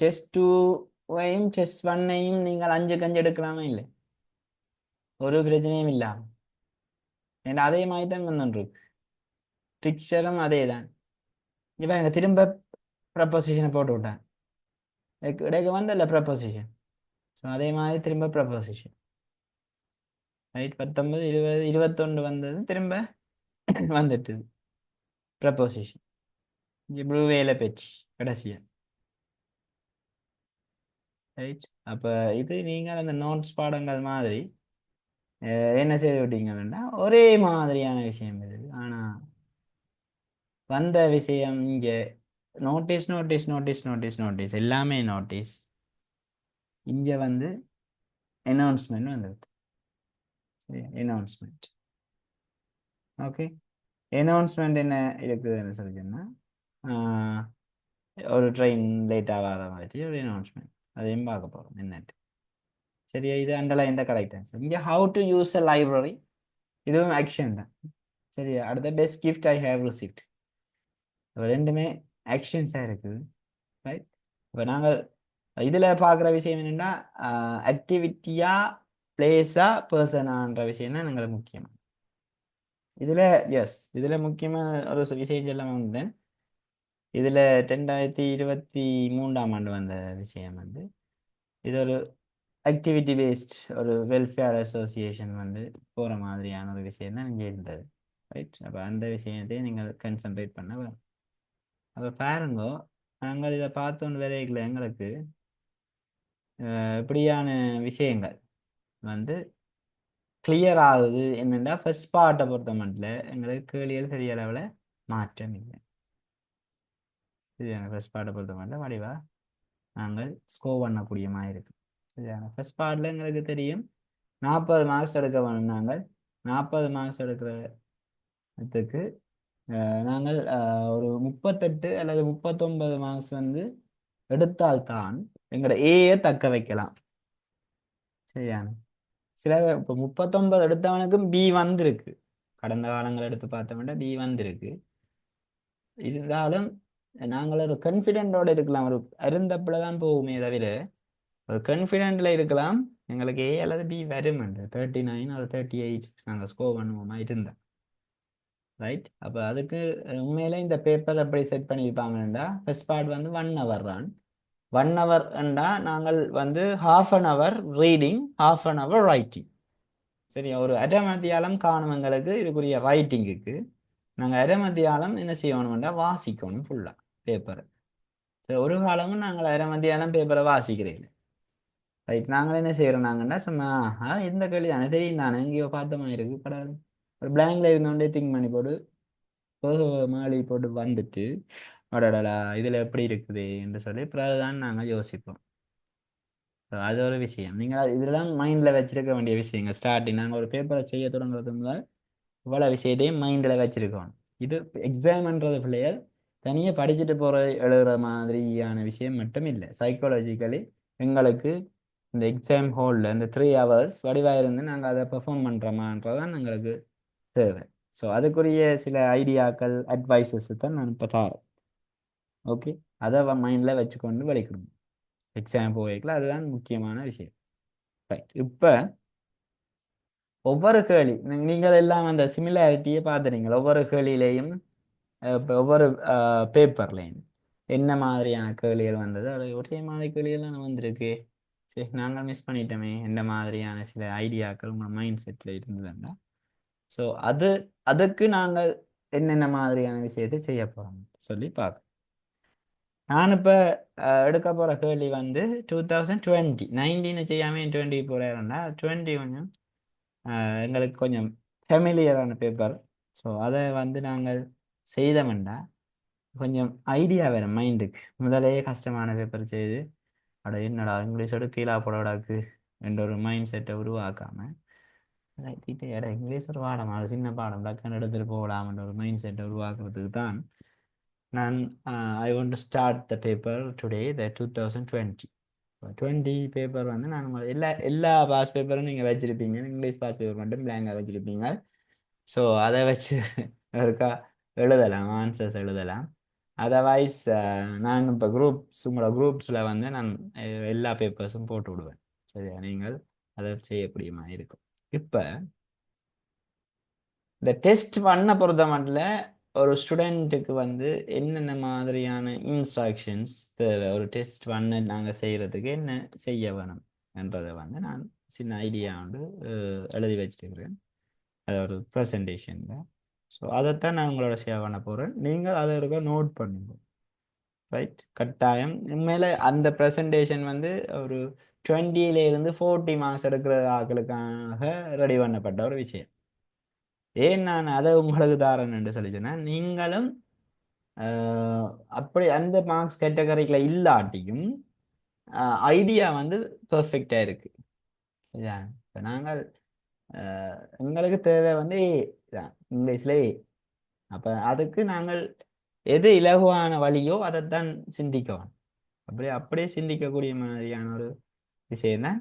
டெஸ்ட் 2வையும் டெஸ்ட் 1ஐயும் நீங்கள் 5 எடுக்கலாமே இல்லை, ஒரு பிரச்சனையும் இல்லாம. ஏன்னா அதே மாதிரி தான் வந்துருக்கு, பிக்சரும் அதே தான். இப்போ எனக்கு திரும்ப ப்ரப்போசிஷனை போட்டு விட்டேன், இடைக்கு வந்தல ப்ரப்போசிஷன். ஸோ அதே மாதிரி திரும்ப ப்ரப்போசிஷன். ரைட். 19 20 21 வந்தது, திரும்ப வந்துட்டு ப்ரப்போசிஷன். இங்கே ப்ளூ வேலை பேச்சு கடைசியா. ரைட். அப்போ இது நீங்கள் அந்த நோட்ஸ் பாடங்கள் மாதிரி என்ன செய்து விட்டீங்கன்னா ஒரே மாதிரியான விஷயம் இது. ஆனால் வந்த விஷயம் இங்கே notice notice notice notice notice எல்லாமே நோட்டீஸ். இங்கே வந்து அனௌன்ஸ்மெண்ட் வந்துடுது. சரி, அனௌன்ஸ்மெண்ட். ஓகே. அனௌன்ஸ்மெண்ட் என்ன இருக்குதுன்னு சொல்லி சொன்னால் ஒரு ட்ரெயின் லேட் ஆகாத மாதிரி ஒரு அனௌன்ஸ்மெண்ட், அதையும் பார்க்க போகிறோம் என்னட்டு. சரியா, இது அண்டர்லைன் த கரெக்ட் ஆன்சர். இங்கே how to use a library, இதுவும் ஆக்ஷன் தான். சரியா, அடுத்த best gift I have received, ரெண்டுமே ஆக்ஷன்ஸாக இருக்குது. ரைட். இப்போ நாங்கள் இதில் பார்க்குற விஷயம் என்னென்னா ஆக்டிவிட்டியா, பிளேஸா, பர்சனான்ற விஷயம் தான் எங்களுக்கு முக்கியம். இதில் எஸ், இதில் முக்கியமாக ஒரு விஷயம் சொல்ல வந்தேன். இதில் 2023ஆம் ஆண்டு வந்த விஷயம் வந்து இது ஒரு ஆக்டிவிட்டி பேஸ்ட் ஒரு வெல்ஃபேர் அசோசியேஷன் வந்து போகிற மாதிரியான ஒரு விஷயம் தான் இங்கே இருந்தது. ரைட். அப்போ அந்த விஷயத்தை நீங்கள் கன்சன்ட்ரேட் பண்ண வேணும். அப்போ பாருங்கோ, நாங்கள் இதை பார்த்தோன்னு வரையில எங்களுக்கு இப்படியான விஷயங்கள் வந்து கிளியர் ஆகுது. என்னென்னா ஃபர்ஸ்ட் பார்ட்டை பொறுத்த மட்டும் எங்களுக்கு கேள்விகள் பெரிய அளவில் மாற்றம் இல்லை. சரியான, ஃபர்ஸ்ட் பார்ட்டை பொறுத்த மட்டும் வடிவா நாங்கள் ஸ்கோர் பண்ணக்கூடிய மாதிரி இருக்கு. சரியான, ஃபர்ஸ்ட் பார்ட்டில் எங்களுக்கு தெரியும் 40 மார்க்ஸ் எடுக்க வேணும். நாங்கள் 40 மார்க்ஸ் எடுக்கிறதுக்கு நாங்கள் ஒரு 38 அல்லது 39 மார்க்ஸ் வந்து எடுத்தால்தான் எங்களோட ஏயை தக்க வைக்கலாம். சரியான, சில இப்போ 39 எடுத்தவனுக்கும் பி வந்திருக்கு. கடந்த காலங்கள் எடுத்து பார்த்தோம்னா பி வந்திருக்கு. இருந்தாலும் நாங்கள் ஒரு கான்ஃபிடென்ட்டோட இருக்கலாம். ஒரு அருந்தப்பில் தான் போகுமே தவிர ஒரு கான்ஃபிடென்ட்ல இருக்கலாம் எங்களுக்கு ஏ அல்லது பி வரும். 39 ஒரு 38 நாங்கள் ஸ்கோர் பண்ணுவோமா இருந்தால். ரைட். அப்போ அதுக்கு உண்மையில இந்த பேப்பர் எப்படி செட் பண்ணியிருப்பாங்கன்னா ஃபர்ஸ்ட் பார்ட் வந்து 1 ஹவர் தான். 1 ஹவர்ண்டா நாங்கள் வந்து ½ ரீடிங், ½ ரைட்டிங். சரி, ஒரு அரை மத்தியாலம் காணும் எங்களுக்கு இதுக்குரிய ரைட்டிங்குக்கு. நாங்கள் அரை மத்தியாலம் என்ன செய்யணும்னா வாசிக்கணும் ஃபுல்லாக பேப்பரை. சரி, ஒரு காலமும் நாங்கள் அரை மத்தியாலம் பேப்பரை வாசிக்கிறீங்க. ரைட். நாங்கள் என்ன செய்கிறோம் நாங்கன்னா சும்மா இந்த கேள்வி தானே தெரியும் தானே எங்கேயோ பார்த்த மாதிரி இருக்கு படம், ஒரு பிளாங்க்ல இருந்தோண்டே திங்க் பண்ணி போட்டு மாலி போட்டு வந்துட்டு அடடா இதில் எப்படி இருக்குது என்று சொல்லி பிறகுதான் நாங்கள் யோசிப்போம். அது ஒரு விஷயம். நீங்கள் இதெல்லாம் மைண்டில் வச்சிருக்க வேண்டிய விஷயங்கள். ஸ்டார்டிங் நாங்கள் ஒரு பேப்பரை செய்ய தொடங்குறது முதல் இவ்வளோ விஷயத்தையும் மைண்டில் வச்சிருக்கோம். இது எக்ஸாம்ன்றது பிள்ளைகள் தனியாக படிச்சுட்டு போகிற எழுதுகிற மாதிரியான விஷயம் மட்டும் இல்லை. சைக்காலஜிக்கலி எங்களுக்கு இந்த எக்ஸாம் ஹாலில் இந்த 3 ஹவர்ஸ் வடிவாக இருந்து நாங்கள் அதை பெர்ஃபார்ம் பண்ணுறோமான்றதான் எங்களுக்கு தேவை. ஸோ அதுக்குரிய சில ஐடியாக்கள், அட்வைசஸ் தான் நான் இப்போ தரேன். ஓகே, அதை மைண்டில் வச்சுக்கொண்டு வலிக்கணும் எக்ஸாம் போய்க்கல. அதுதான் முக்கியமான விஷயம். ரைட். இப்போ ஒவ்வொரு கேள்வி நீங்கள் எல்லாம் அந்த சிமிலாரிட்டியை பார்த்துறீங்க. ஒவ்வொரு கேள்வியிலையும் இப்போ ஒவ்வொரு பேப்பர்லையும் என்ன மாதிரியான கேள்விகள் வந்தது, அது ஒரே மாதிரி கேள்விகள் தான் வந்திருக்கு. சரி, நாங்கள் மிஸ் பண்ணிட்டோமே எந்த மாதிரியான சில ஐடியாக்கள் உங்கள் மைண்ட் செட்டில் இருந்ததுன்னா. ஸோ அதுக்கு நாங்கள் என்னென்ன மாதிரியான விஷயத்தை செய்ய போகிறோம் சொல்லி பார்க்க. நான் இப்போ எடுக்க போகிற கேள்வி வந்து 2020 19 செய்யாமல் 20 போகிறேன்னா 20 கொஞ்சம் எங்களுக்கு கொஞ்சம் ஃபெமிலியரான பேப்பர். ஸோ அதை வந்து நாங்கள் செய்தோம்னா கொஞ்சம் ஐடியா வேறு மைண்டுக்கு. முதலே கஷ்டமான பேப்பர் செய்து அட என்னடா இங்கிலீஷோட கீழே போடக்கூடாது என்ற ஒரு மைண்ட் செட்டை உருவாக்காம இப்போ இங்கிலீஷ் ஒரு பாடம், அது சின்ன பாடம் டக்குன்னு எடுத்துகிட்டு போகலாம்ன்ற ஒரு மைண்ட் செட்டை உருவாக்குறதுக்கு தான் நான் I want to start the paper today the 2020 paper வந்து நான் எல்லா பாஸ் பேப்பரும் நீங்கள் வச்சுருப்பீங்க. இங்கிலீஷ் பாஸ் பேப்பர் மட்டும் பிளாங்காக வச்சுருப்பீங்க. ஸோ அதை வச்சு இருக்கா எழுதலாம், ஆன்சர்ஸ் எழுதலாம். அதர்வைஸ் நான் இப்போ உங்களோட குரூப்ஸில் வந்து நான் எல்லா பேப்பர்ஸும் போட்டு விடுவேன். சரியா, நீங்கள் அதை செய்யக்கூடிய மாதிரி இருக்கும். இப்போ இந்த டெஸ்ட் பண்ண பொறுத்த மட்டும் ஒரு ஸ்டூடெண்ட்டுக்கு வந்து என்னென்ன மாதிரியான இன்ஸ்ட்ரக்ஷன்ஸ் தேவை, ஒரு டெஸ்ட் பண்ண நாங்கள் செய்கிறதுக்கு என்ன செய்ய வேணும் என்றதை வந்து நான் சின்ன ஐடியா வந்து எழுதி வச்சுருக்கிறேன். அது ஒரு ப்ரெசன்டேஷனில். ஸோ அதைத்தான் நான் உங்களோட ஷேர் பண்ண போகிறேன். நீங்கள் அதை இருக்க நோட் பண்ணுங்க. ரைட். கட்டாயம் உண்மையில் அந்த ப்ரெசன்டேஷன் வந்து ஒரு 20 to 40 மார்க்ஸ் எடுக்கிற ஆட்களுக்காக ரெடி பண்ணப்பட்ட ஒரு விஷயம். ஏன் நான் அதை உங்களுக்கு தாரேன் என்று சொல்லி சொன்னேன், நீங்களும் அப்படி அந்த மார்க்ஸ் கேட்டகரிக்குள்ள இல்லாட்டியும் ஐடியா வந்து பெர்ஃபெக்டாக இருக்கு. இப்போ நாங்கள் எங்களுக்கு தேவை வந்து தான் இங்கிலீஷ்ல. அப்போ அதுக்கு நாங்கள் எது இலகுவான வழியோ அதைத்தான் சிந்திக்கணும். அப்படியே சிந்திக்கக்கூடிய மாதிரியான ஒரு விஷயம் தான்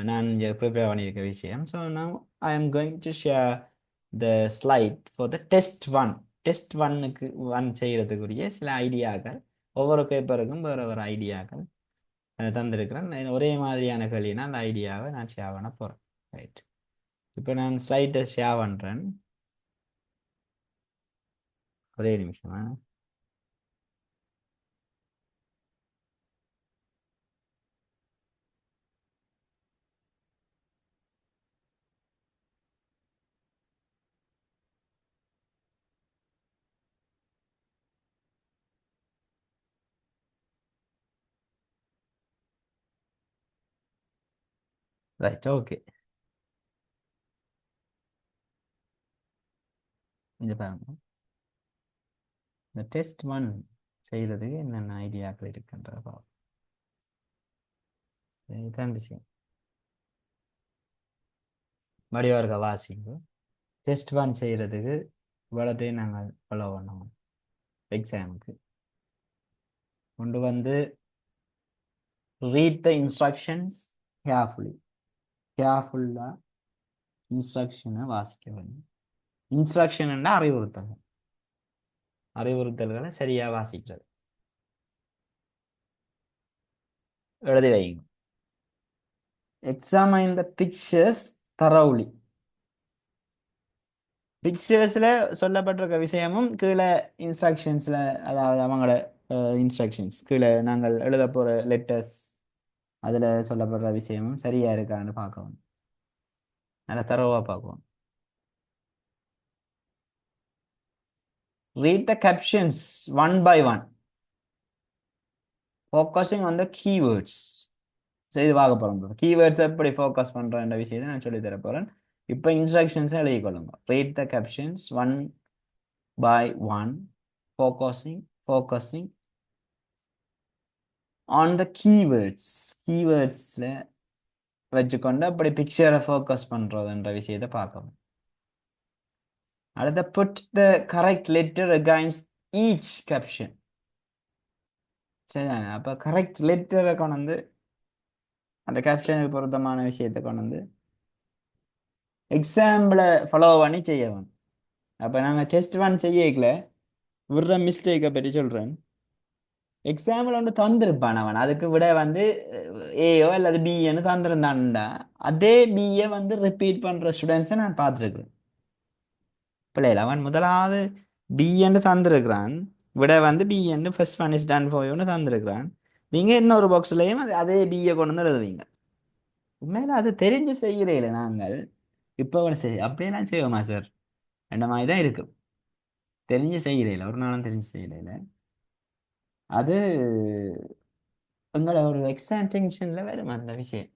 நான் இங்கே ப்ரிப்பேர் பண்ணியிருக்க விஷயம். So now I am going to share the slide for the test one. Test ஒன்னுக்கு ஒன் செய்கிறதுக்குரிய சில ஐடியாக்கள், ஒவ்வொரு பேப்பருக்கும் வேறு வேறு ஐடியாக்கள் தந்திருக்கிறேன். ஒரே மாதிரியான கேள்வினா அந்த ஐடியாவை நான் ஷேர் பண்ண போகிறேன். ரைட், இப்போ நான் ஸ்லைட்டை ஷேர் பண்ணுறேன். ஒரே நிமிஷமா. Right, okay. இங்கே பாருங்க, இந்த டெஸ்ட் ஒன் செய்கிறதுக்கு என்னென்ன ஐடியாக்கள் இருக்குன்றத இதுதான் விஷயம். வடிவார்க வாசிங்க. டெஸ்ட் ஒன் செய்கிறதுக்கு இவ்வளோத்தையும் நாங்கள் ஃபாலோ பண்ணோம். எக்ஸாமுக்கு கொண்டு வந்து ரீட் த இன்ஸ்ட்ரக்ஷன்ஸ் கேர்ஃபுல்லி. கேர்ஃபுல்லாக இன்ஸ்ட்ரக்ஷனை வாசிக்க வேண்டும். இன்ஸ்ட்ரக்ஷன்னா அறிவுறுத்தல், அறிவுறுத்தல்களை சரியாக வாசிக்கிறது. எழுதி வைங்க. எக்ஸாமைன் த பிக்சர்ஸ் தரவுலி. பிக்சர்ஸில் சொல்லப்பட்டிருக்க விஷயமும் கீழே இன்ஸ்ட்ரக்ஷன்ஸில், அதாவது அவங்களோட இன்ஸ்ட்ரக்ஷன்ஸ் கீழே நாங்கள் எழுத போகிற லெட்டர்ஸ் அதில் சொல்லப்படுற விஷயமும் சரியாக இருக்கான்னு பார்க்கணும். நல்லா தரவாக பார்க்கணும். Read the captions one by one, focusing on the keywords. செய்து பார்க்க போகிறோம். கீவேர்ட்ஸ் எப்படி ஃபோக்கஸ் பண்ணுறன்ற விஷயத்தை நான் சொல்லி தர போகிறேன். இப்போ இன்ஸ்ட்ரக்ஷன்ஸை எழுதி கொள்ளுங்க. Read the captions one by one, focusing on the keywords. கீவேர்ட்ஸில் வச்சுக்கொண்டு அப்படி பிக்சரை ஃபோக்கஸ் பண்ணுறதுன்ற விஷயத்தை பார்க்கணும். அடுத்த put the correct letter against each caption. சரிதானே? அப்போ கரெக்ட் லெட்டரை கொண்டு வந்து அந்த கேப்ஷனுக்கு பொருத்தமான விஷயத்தை கொண்டு வந்து எக்ஸாம்பிளை ஃபாலோ பண்ணி செய்யணும். அப்போ நாங்கள் டெஸ்ட் ஒன் செய்யல விடுற மிஸ்டேக்கை பற்றி சொல்கிறேன். எக்ஸாம்பிள் வந்து தந்திருப்பான் அவன், அதுக்கு விட வந்து ஏயோ அல்லது பிஏன்னு தந்திருந்தான்டா, அதே பிஏ வந்து ரிப்பீட் பண்ணுற ஸ்டூடெண்ட்ஸை நான் பார்த்துருக்குறேன். பிள்ளைகள் அவன் முதலாவது பிஏன்னு தந்திருக்கிறான், விட வந்து பிஏன்னு first one is done for யூன்னு தந்திருக்கிறான். நீங்கள் இன்னொரு பாக்ஸ்லையும் அதே பிஏ கொண்டு வந்து எழுதுவீங்க. உண்மையில அது தெரிஞ்சு செய்கிறீங்களே நாங்கள் இப்போ அப்படியெல்லாம் செய்வோமா சார்? அந்த மாதிரி தான் இருக்கு. தெரிஞ்சு செய்கிறீங்கள, ஒரு நாளும் தெரிஞ்சு செய்கிறீங்கள. அது உங்களை ஒரு எக்ஸாம் டென்ஷனில் வரும் அந்த விஷயம்.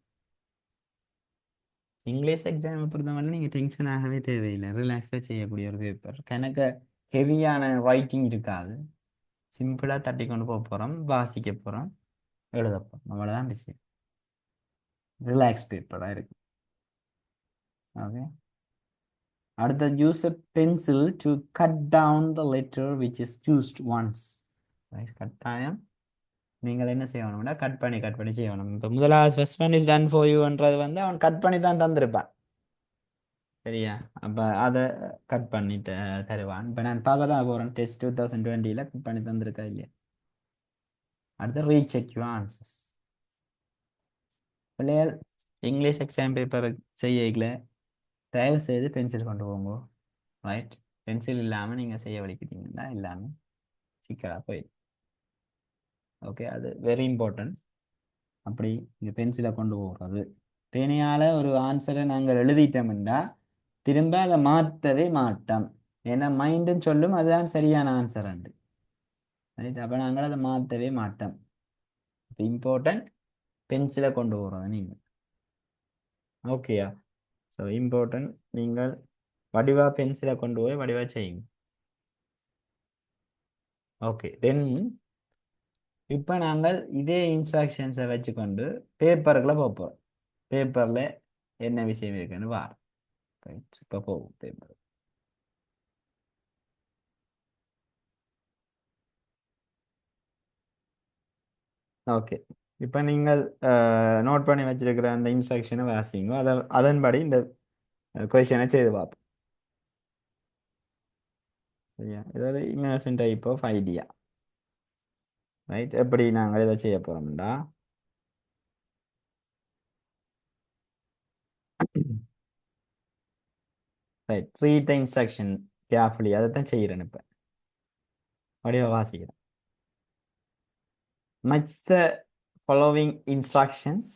இங்கிலீஷ் எக்ஸாம் பொறுத்தவரை நீங்கள் டென்ஷன் ஆகவே தேவையில்லை. ரிலாக்ஸாக செய்யக்கூடிய ஒரு பேப்பர். கணக்கு ஹெவியான ரைட்டிங் இருக்காது. சிம்பிளாக தட்டி கொண்டு போக போகிறோம், வாசிக்க போகிறோம், எழுத போகிறோம். அவ்வளோதான் விஷயம். ரிலாக்ஸ் பேப்பராக இருக்கு. ஓகே. அடுத்த use a pencil to cut down the letter which is used once. கட்டாயம் நீங்கள் என்ன செய்யணும்னா கட் பண்ணி செய்யணும். இப்போ முதலாவது first one is done for யூன்றது வந்து அவன் கட் பண்ணி தான் தந்திருப்பான். சரியா? அப்போ அதை கட் பண்ணிட்டு தருவான். இப்போ நான் பார்க்க தான் போகிறேன். டெஸ்ட் 2020 கட் பண்ணி தந்திருக்கா இல்லையா. அடுத்து ரீசெக் யுவர் ஆன்சர்ஸ். பிள்ளைகள் இங்கிலீஷ் எக்ஸாம் பேப்பர் செய்யல தயவு செய்து பென்சில் கொண்டு போங்க. ரைட், பென்சில் இல்லாமல் நீங்கள் செய்ய வலிக்கிட்டீங்கன்னா இல்லாமல் சிக்கலாக போயிடும். ஓகே, அது வெரி இம்பார்ட்டன்ட். அப்படி இந்த பென்சிலை கொண்டு போகிறது, பேனையால் ஒரு ஆன்சரை நாங்கள் எழுதிட்டோம்னா திரும்ப அதை மாற்றவே மாட்டோம். ஏன்னா மைண்டும் சொல்லும் அதுதான் சரியான ஆன்சர் அண்டு. ரைட், அப்போ நாங்கள் அதை மாற்றவே மாட்டோம். இப்போ இம்பார்ட்டன்ட் பென்சிலை கொண்டு போகிறது நீங்கள். ஓகேயா? ஸோ இம்பார்ட்டன்ட் நீங்கள் வடிவாக பென்சிலை கொண்டு போய் வடிவாக செய்யுங்க. ஓகே, தென் இப்போ நாங்கள் இதே இன்ஸ்ட்ரக்ஷன்ஸை வச்சுக்கொண்டு பேப்பருக்குள்ள போகிறோம். பேப்பரில் என்ன விஷயம் இருக்குன்னு வார். ரைட், இப்போ போகும் பேப்பர். ஓகே. இப்போ நீங்கள் நோட் பண்ணி வச்சிருக்கிற அந்த இன்ஸ்ட்ரக்ஷனை வாசிங்க. அதன்படி இந்த கொஷனை செய்து பார்ப்போம். சரியா? இதாவது imagine type of idea. Right? எப்படி நாங்கள் இதை செய்ய போறோம்டா, right, read the instruction carefully, அதை தான் செய்கிறேன். இப்போ வடிவ வாசிக்கிறேன். Match the following instructions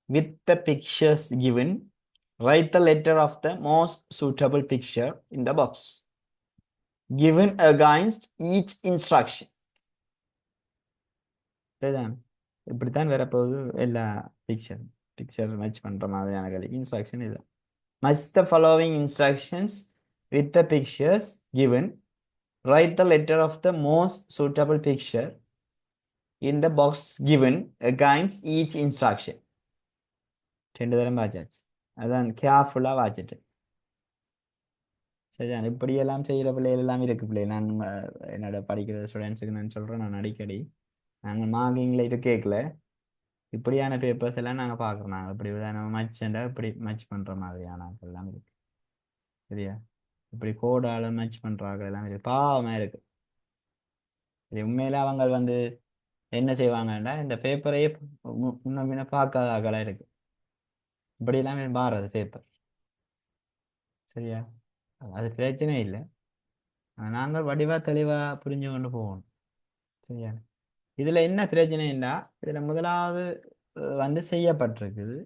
with the pictures given. Write the letter of the most suitable picture in the box given against each instruction. இதுதான், இப்படித்தான் வரப்போகுது எல்லா பிக்சர் பிக்சர் மேட்ச் பண்ற மாதிரியான இன்ஸ்ட்ரக்ஷன் இது. Match the following instructions with the pictures given. Write the letter of the most suitable picture in the box given against each instruction. ரெண்டு தரம் வாச்சாச்சு. அதான் கேர்ஃபுல்லாக வாச்சிட்டு. சரிதான், இப்படியெல்லாம் செய்கிற பிள்ளைகள் எல்லாம் இருக்கு பிள்ளை. நான் என்னோட படிக்கிற ஸ்டூடெண்ட்ஸுக்கு நான் சொல்கிறேன், நான் அடிக்கடி நாங்கள் மார்க்கிங்கில் இது கேட்கல, இப்படியான பேப்பர்ஸ் எல்லாம் நாங்கள் பார்க்குறோம். நாங்கள் இப்படி நம்ம மச்சண்டா இப்படி மச் பண்ணுற மாதிரியான எல்லாம் இருக்கு. சரியா? இப்படி கோடால மச் பண்ணுறாங்க எல்லாம் இருக்கு, பாவமாக இருக்கு. சரி, உண்மையில அவங்க வந்து என்ன செய்வாங்கன்னா, இந்த பேப்பரையே முன்ன பின்ன பார்க்காத ஆகலாம் இருக்கு. இப்படி எல்லாம் மாறுறது பேப்பர். சரியா? அது பிரச்சனை இல்லை, நாங்கள் வடிவா தெளிவா புரிஞ்சு கொண்டு போகணும். சரியா? இதுல என்ன பிரச்சனைன்னா, இதுல முதலாவது வந்து செய்யப்பட்டிருக்குது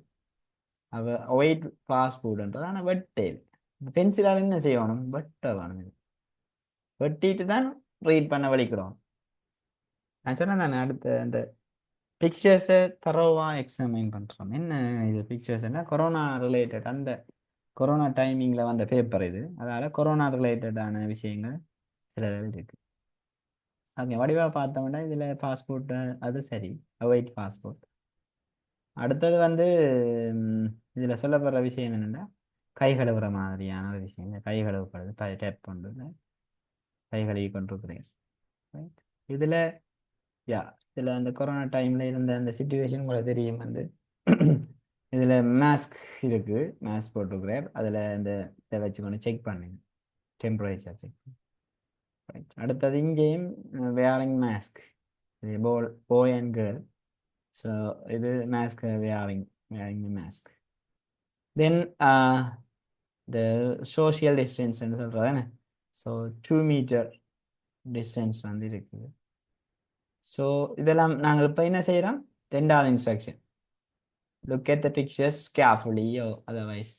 அவ ஒயிட் பாஸ்போர்ட்ன்றது, ஆனால் வெட்டேல் பென்சிலால் என்ன செய்யணும், வெட்ட வேணும். இது வெட்டிட்டு தான் ரீட் பண்ண வலிக்கிறோம். நான் சொன்னேன் தானே, அடுத்த அந்த பிக்சர்ஸை தரோவா எக்ஸாமின் பண்றோம். என்ன இது பிக்சர்ஸ்னா கொரோனா ரிலேட்டட், அந்த கொரோனா டைமிங்ல வந்த பேப்பர் இது, அதால கொரோனா ரிலேட்டடான விஷயங்கள் சில இருக்கு. ஓகே, வடிவா பார்த்தோம்னா இதுல பாஸ்போர்ட் அது சரி, ஒயிட் பாஸ்போர்ட். அடுத்தது வந்து இதுல சொல்லப்படுற விஷயம் என்னன்னா, கை கழுவுற மாதிரியான ஒரு விஷயம். கை கழுவுறது டேப் கொண்டு கை கழுவி கொண்டிருக்கிறேன். ரைட்? இதுல யா இதுல அந்த கொரோனா டைம்ல இருந்த அந்த சுச்சுவேஷன் உங்களுக்கு தெரியும். வந்து இதுல மாஸ்க் இருக்கு, மாஸ்க் போட்டுக்கிறேன். அதுல இந்த இதை வச்சுக்கொண்டு செக் பண்ணுங்க, டெம்பரேச்சர் செக். அடுத்தது இங்கேயும் wearing mask, boy and girl. So இது மாஸ்க் வேரிங் மாஸ்க். தென் இந்த சோஷியல் டிஸ்டன்ஸ்ன்னு சொல்கிறது தானே. ஸோ 2 மீட்டர் டிஸ்டன்ஸ் வந்து இருக்குது. ஸோ இதெல்லாம் நாங்கள் இப்போ என்ன செய்கிறோம், ரெண்டாவது instruction, look at the pictures carefully or otherwise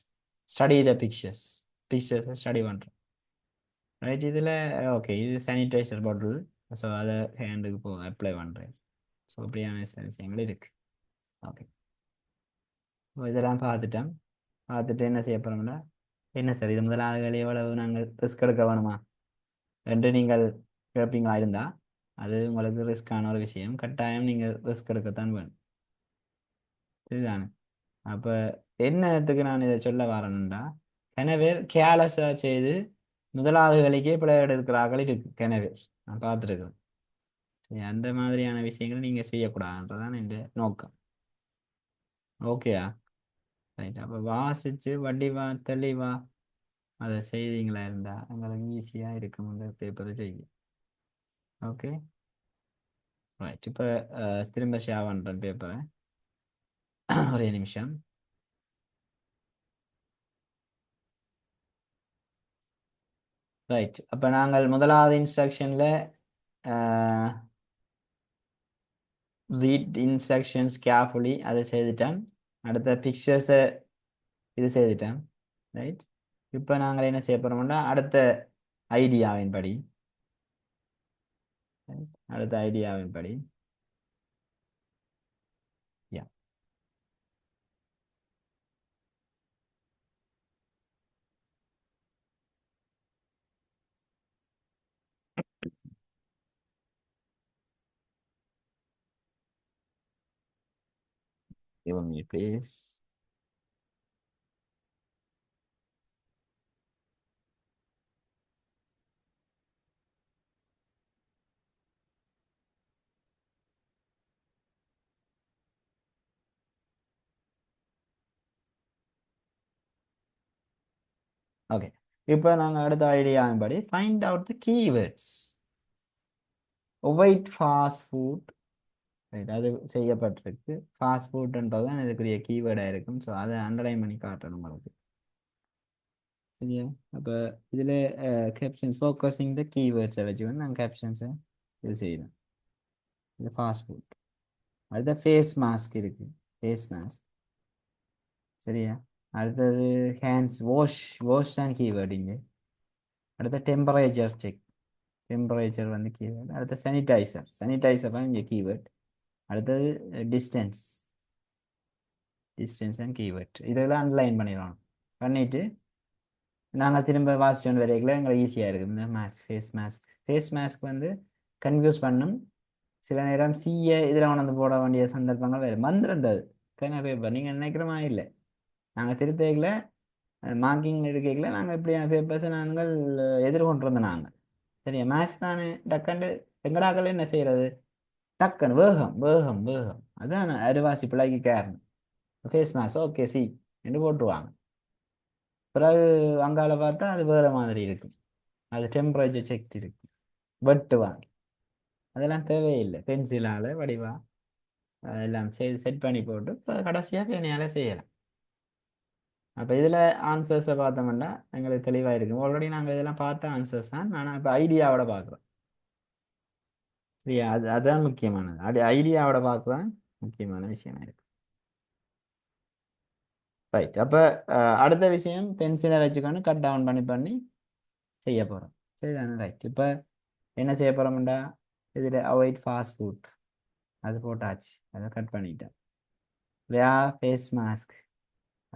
study the pictures. பிக்சர்ஸை ஸ்டடி பண்ணுறோம். ரைட்? இதில் ஓகே, இது சானிடைசர் பாட்டில். ஸோ அதை ஹேண்டுக்கு அப்ளை பண்ணுறேன். ஸோ அப்படியான சில விஷயங்கள் இருக்கு. ஓகே, இதெல்லாம் பார்த்துட்டு என்ன செய்ய போகிறோம்னா, என்ன சார் இது முதலாளிகள் எவ்வளவு நாங்கள் ரிஸ்க் எடுக்க வேணுமா என்று நீங்கள் கேட்பீங்களா இருந்தால், அது உங்களுக்கு ரிஸ்க்கான ஒரு விஷயம். கட்டாயம் நீங்கள் ரிஸ்க் எடுக்கத்தான் வேணும். இதுதானே. அப்போ என்னத்துக்கு நான் இதை சொல்ல வரேன்டா, கனவேர் கேர்லெஸ்ஸாக செய்து முதலாளிகளுக்கே பிழை எடுக்கிறார்கள் இருக்கு கனவேர், நான் பார்த்துருக்கேன். சரி, அந்த மாதிரியான விஷயங்களை நீங்கள் செய்யக்கூடாதுன்றதான் என் நோக்கம். ஓகேயா? ரைட். அப்போ வாசித்து வடிவா தெளிவா அதை செய்தீங்களா இருந்தால் உங்களுக்கு ஈஸியாக இருக்கும் அந்த பேப்பரை செய்ய. Okay, right. இப்போ திரும்ப ஷேர் பண்ணுறேன் பேப்பரை. ஒரே நிமிஷம். ரைட். அப்போ நாங்கள் முதலாவது இன்ஸ்ட்ரக்ஷனில் ரீட் இன்ஸ்ட்ரக்ஷன்ஸ் கேர்ஃபுல்லி அதை செய்துட்டேன். அடுத்த பிக்சர்ஸை இது செய்துட்டேன். ரைட். இப்போ நாங்கள் என்ன செய்ய போகிறோம்னா, அடுத்த ஐடியாவின்படி அடுத்த ஐடியாவின்படி யா give me please. ஓகே, இப்போ நாங்கள் அடுத்த ஐடியாவின்படி ஃபைண்ட் அவுட் த கீவேர்ட்ஸ். ஒவைட் ஃபாஸ்ட் ஃபுட், அது செய்யப்பட்டிருக்கு. ஃபாஸ்ட் ஃபுட்ன்றது தான் இதுக்குரிய கீவேர்டாக இருக்கும். ஸோ அதை அண்டர்லைன் பண்ணி காட்டணும் உங்களுக்கு. சரியா? அப்போ இதில் கேப்ஷன்ஸ் ஃபோக்கஸிங் த கீவேர்ட்ஸை வச்சு வந்து நாங்கள் கேப்ஷன்ஸை இது செய்யணும். இது ஃபாஸ்ட் ஃபுட். அடுத்த ஃபேஸ் மாஸ்க் இருக்குது, ஃபேஸ் மாஸ்க். சரியா? அடுத்தது ஹேண்ட்ஸ் வாஷ், வாஷ் தான் கீவேர்டு இங்கே. அடுத்த டெம்பரேச்சர் செக், டெம்பரேச்சர் வந்து கீவேர்டு. அடுத்த சானிடைசர், சானிடைசர் தான் இங்கே கீவேர்ட். அடுத்தது டிஸ்டன்ஸ், டிஸ்டன்ஸ் அண்ட் கீவேர்ட். இதெல்லாம் அண்டர்லைன் பண்ணிடணும். பண்ணிவிட்டு நாங்கள் திரும்ப வாசிச்சு வரைக்கும் எங்களுக்கு ஈஸியாக இருக்குது. இந்த mask, face mask. Face mask வந்து கன்ஃபியூஸ் பண்ணும் சில நேரம். சிஏ இதில் உணர்ந்து போட வேண்டிய சந்தர்ப்பங்கள் வேறு மந்திருந்தது. கன பேப்பர் நீங்கள் நினைக்கிற மாதிரி இல்லை. நாங்கள் திருத்தைகளை மார்க்கிங் எடுக்கல நாங்கள் இப்படியான பேப்பர்ஸை நாங்கள் எதிர்கொண்டிருந்தோம் நாங்கள். சரியா? மேத்ஸ் தானே டக்குன்னு எங்கடாக்கள் என்ன செய்கிறது, டக்குன்னு வேகம் வேகம் வேகம். அதான் அரைவாசி பிள்ளைக்கு காரணம். ஃபேஸ் மாஸ்க் ஓகே சி என்று போட்டுருவாங்க. பிறகு அங்கால பார்த்தா அது வேறு மாதிரி இருக்கும். அது டெம்பரேச்சர் செக் இருக்கும், வெட்டுவாங்க. அதெல்லாம் தேவையில்லை. பென்சிலால் வடிவா எல்லாம் செட் பண்ணி போட்டு இப்போ கடைசியாக பேனையால் செய்யலாம். அப்போ இதில் ஆன்சர்ஸை பார்த்தோம்னா எங்களுக்கு தெளிவாக இருக்கும். ஆல்ரெடி நாங்கள் இதெல்லாம் பார்த்த ஆன்சர்ஸ் தான். ஆனால் இப்போ ஐடியாவோட பார்க்குறோம். சரியா? அதுதான் முக்கியமானது. ஐடியாவோட பார்க்குறதான் முக்கியமான விஷயமா இருக்கு. ரைட். அப்போ அடுத்த விஷயம் பென்சிலை வச்சுக்கொண்டு கட் டவுன் பண்ணி பண்ணி செய்ய போகிறோம். சரிதானே? ரைட். இப்போ என்ன செய்ய போகிறோம்டா, இதில் அவாய்ட் ஃபாஸ்ட் ஃபுட் அது போட்டாச்சு, அதை கட் பண்ணிட்டேன். இல்லையா? Face mask.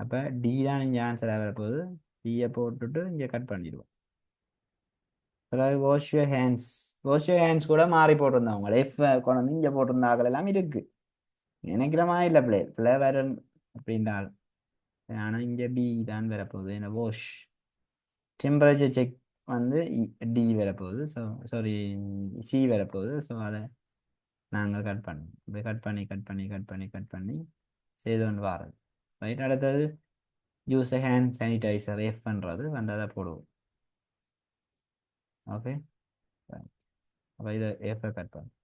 அப்போ டி தான் இங்கே ஆன்சராக வரப்போகுது. டியை போட்டுட்டு இங்கே கட் பண்ணிடுவோம். அதாவது wash your hands, wash your hands கூட மாறி போட்டிருந்தவங்க எஃப் கொண்டு வந்து இங்கே போட்டிருந்தாக்கள் எல்லாம் இருக்கு. நினைக்கிற மாதிரி இல்லை பிள்ளை பிள்ளை வரும் அப்படின்றால். ஆனால் இங்கே பி தான் வரப்போகுது. என்ன வாஷ். டெம்பரேச்சர் செக் வந்து டி வரப்போகுது. ஸோ சாரி சி வரப்போகுது. ஸோ அதை நாங்கள் கட் பண்ணோம். இப்படி கட் பண்ணி கட் பண்ணி கட் பண்ணி கட் பண்ணி செய்து கொண்டு வாரது. ரைட். அடுத்தது யூஸ் ஹேண்ட் சானிடைசர் எஃப் பண்ணுறது வந்து அதை போடுவோம். ஓகே. அப்போ இதை எஃப்பை கட் பண்ணும்.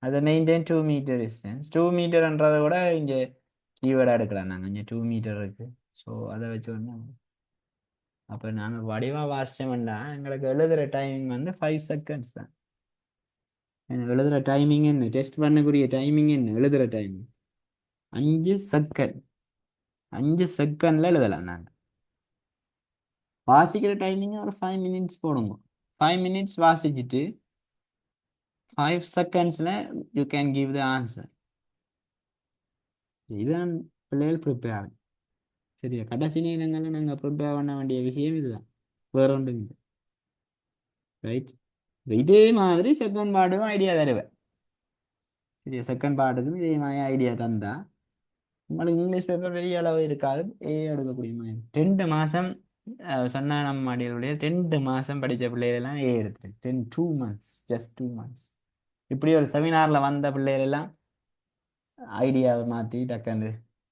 அதை மெயின்டைன் 2 மீட்டர் டிஸ்டன்ஸ். 2 மீட்டர்ன்றதை விட இங்கே கீவேர்டாக எடுக்கலாம் நாங்கள். இங்கே 2 மீட்டர் இருக்குது. ஸோ அதை வச்சு ஒன்று. அப்போ நாங்கள் வடிவாக வாசித்தோம்னா எங்களுக்கு எழுதுகிற டைமிங் வந்து 5 செகண்ட்ஸ் தான். எழுதுகிற டைமிங் என்ன, டெஸ்ட் பண்ணக்கூடிய டைமிங் என்ன, எழுதுகிற டைமிங் 5 செகண்ட். 5 செகண்டில் எழுதலாம் நாங்கள். வாசிக்கிற டைமிங் ஒரு 5 மினிட்ஸ் போடுங்க. 5 மினிட்ஸ் வாசிச்சுட்டு 5 செகண்ட்ஸில் you can give the answer. இதுதான் பிள்ளைகள் ப்ரிப்பேர். சரியா? கடைசி நேரங்களில் நாங்கள் ப்ரிப்பேர் பண்ண வேண்டிய விஷயம் இதுதான், வேற ஒன்றும் இல்லை. ரைட். இதே மாதிரி செகண்ட் பார்ட்டுக்கும் ஐடியா தருவேன். சரியா? செகண்ட் பார்ட்டுக்கும் இதே மாதிரி ஐடியா தந்தா உங்களுக்கு இங்கிலீஷ் பேப்பர் பெரிய அளவு இருக்காது. எடுக்கக்கூடிய மாதிரி 2 மாதம் சொன்ன நம்ம மாடியுடைய 2 மாதம் படித்த பிள்ளைகளெல்லாம் எடுத்துட்டு 2 months, ஜஸ்ட் 2 months. இப்படி ஒரு செமினாரில் வந்த பிள்ளைகள் எல்லாம் ஐடியாவை மாற்றி டக்குன்னு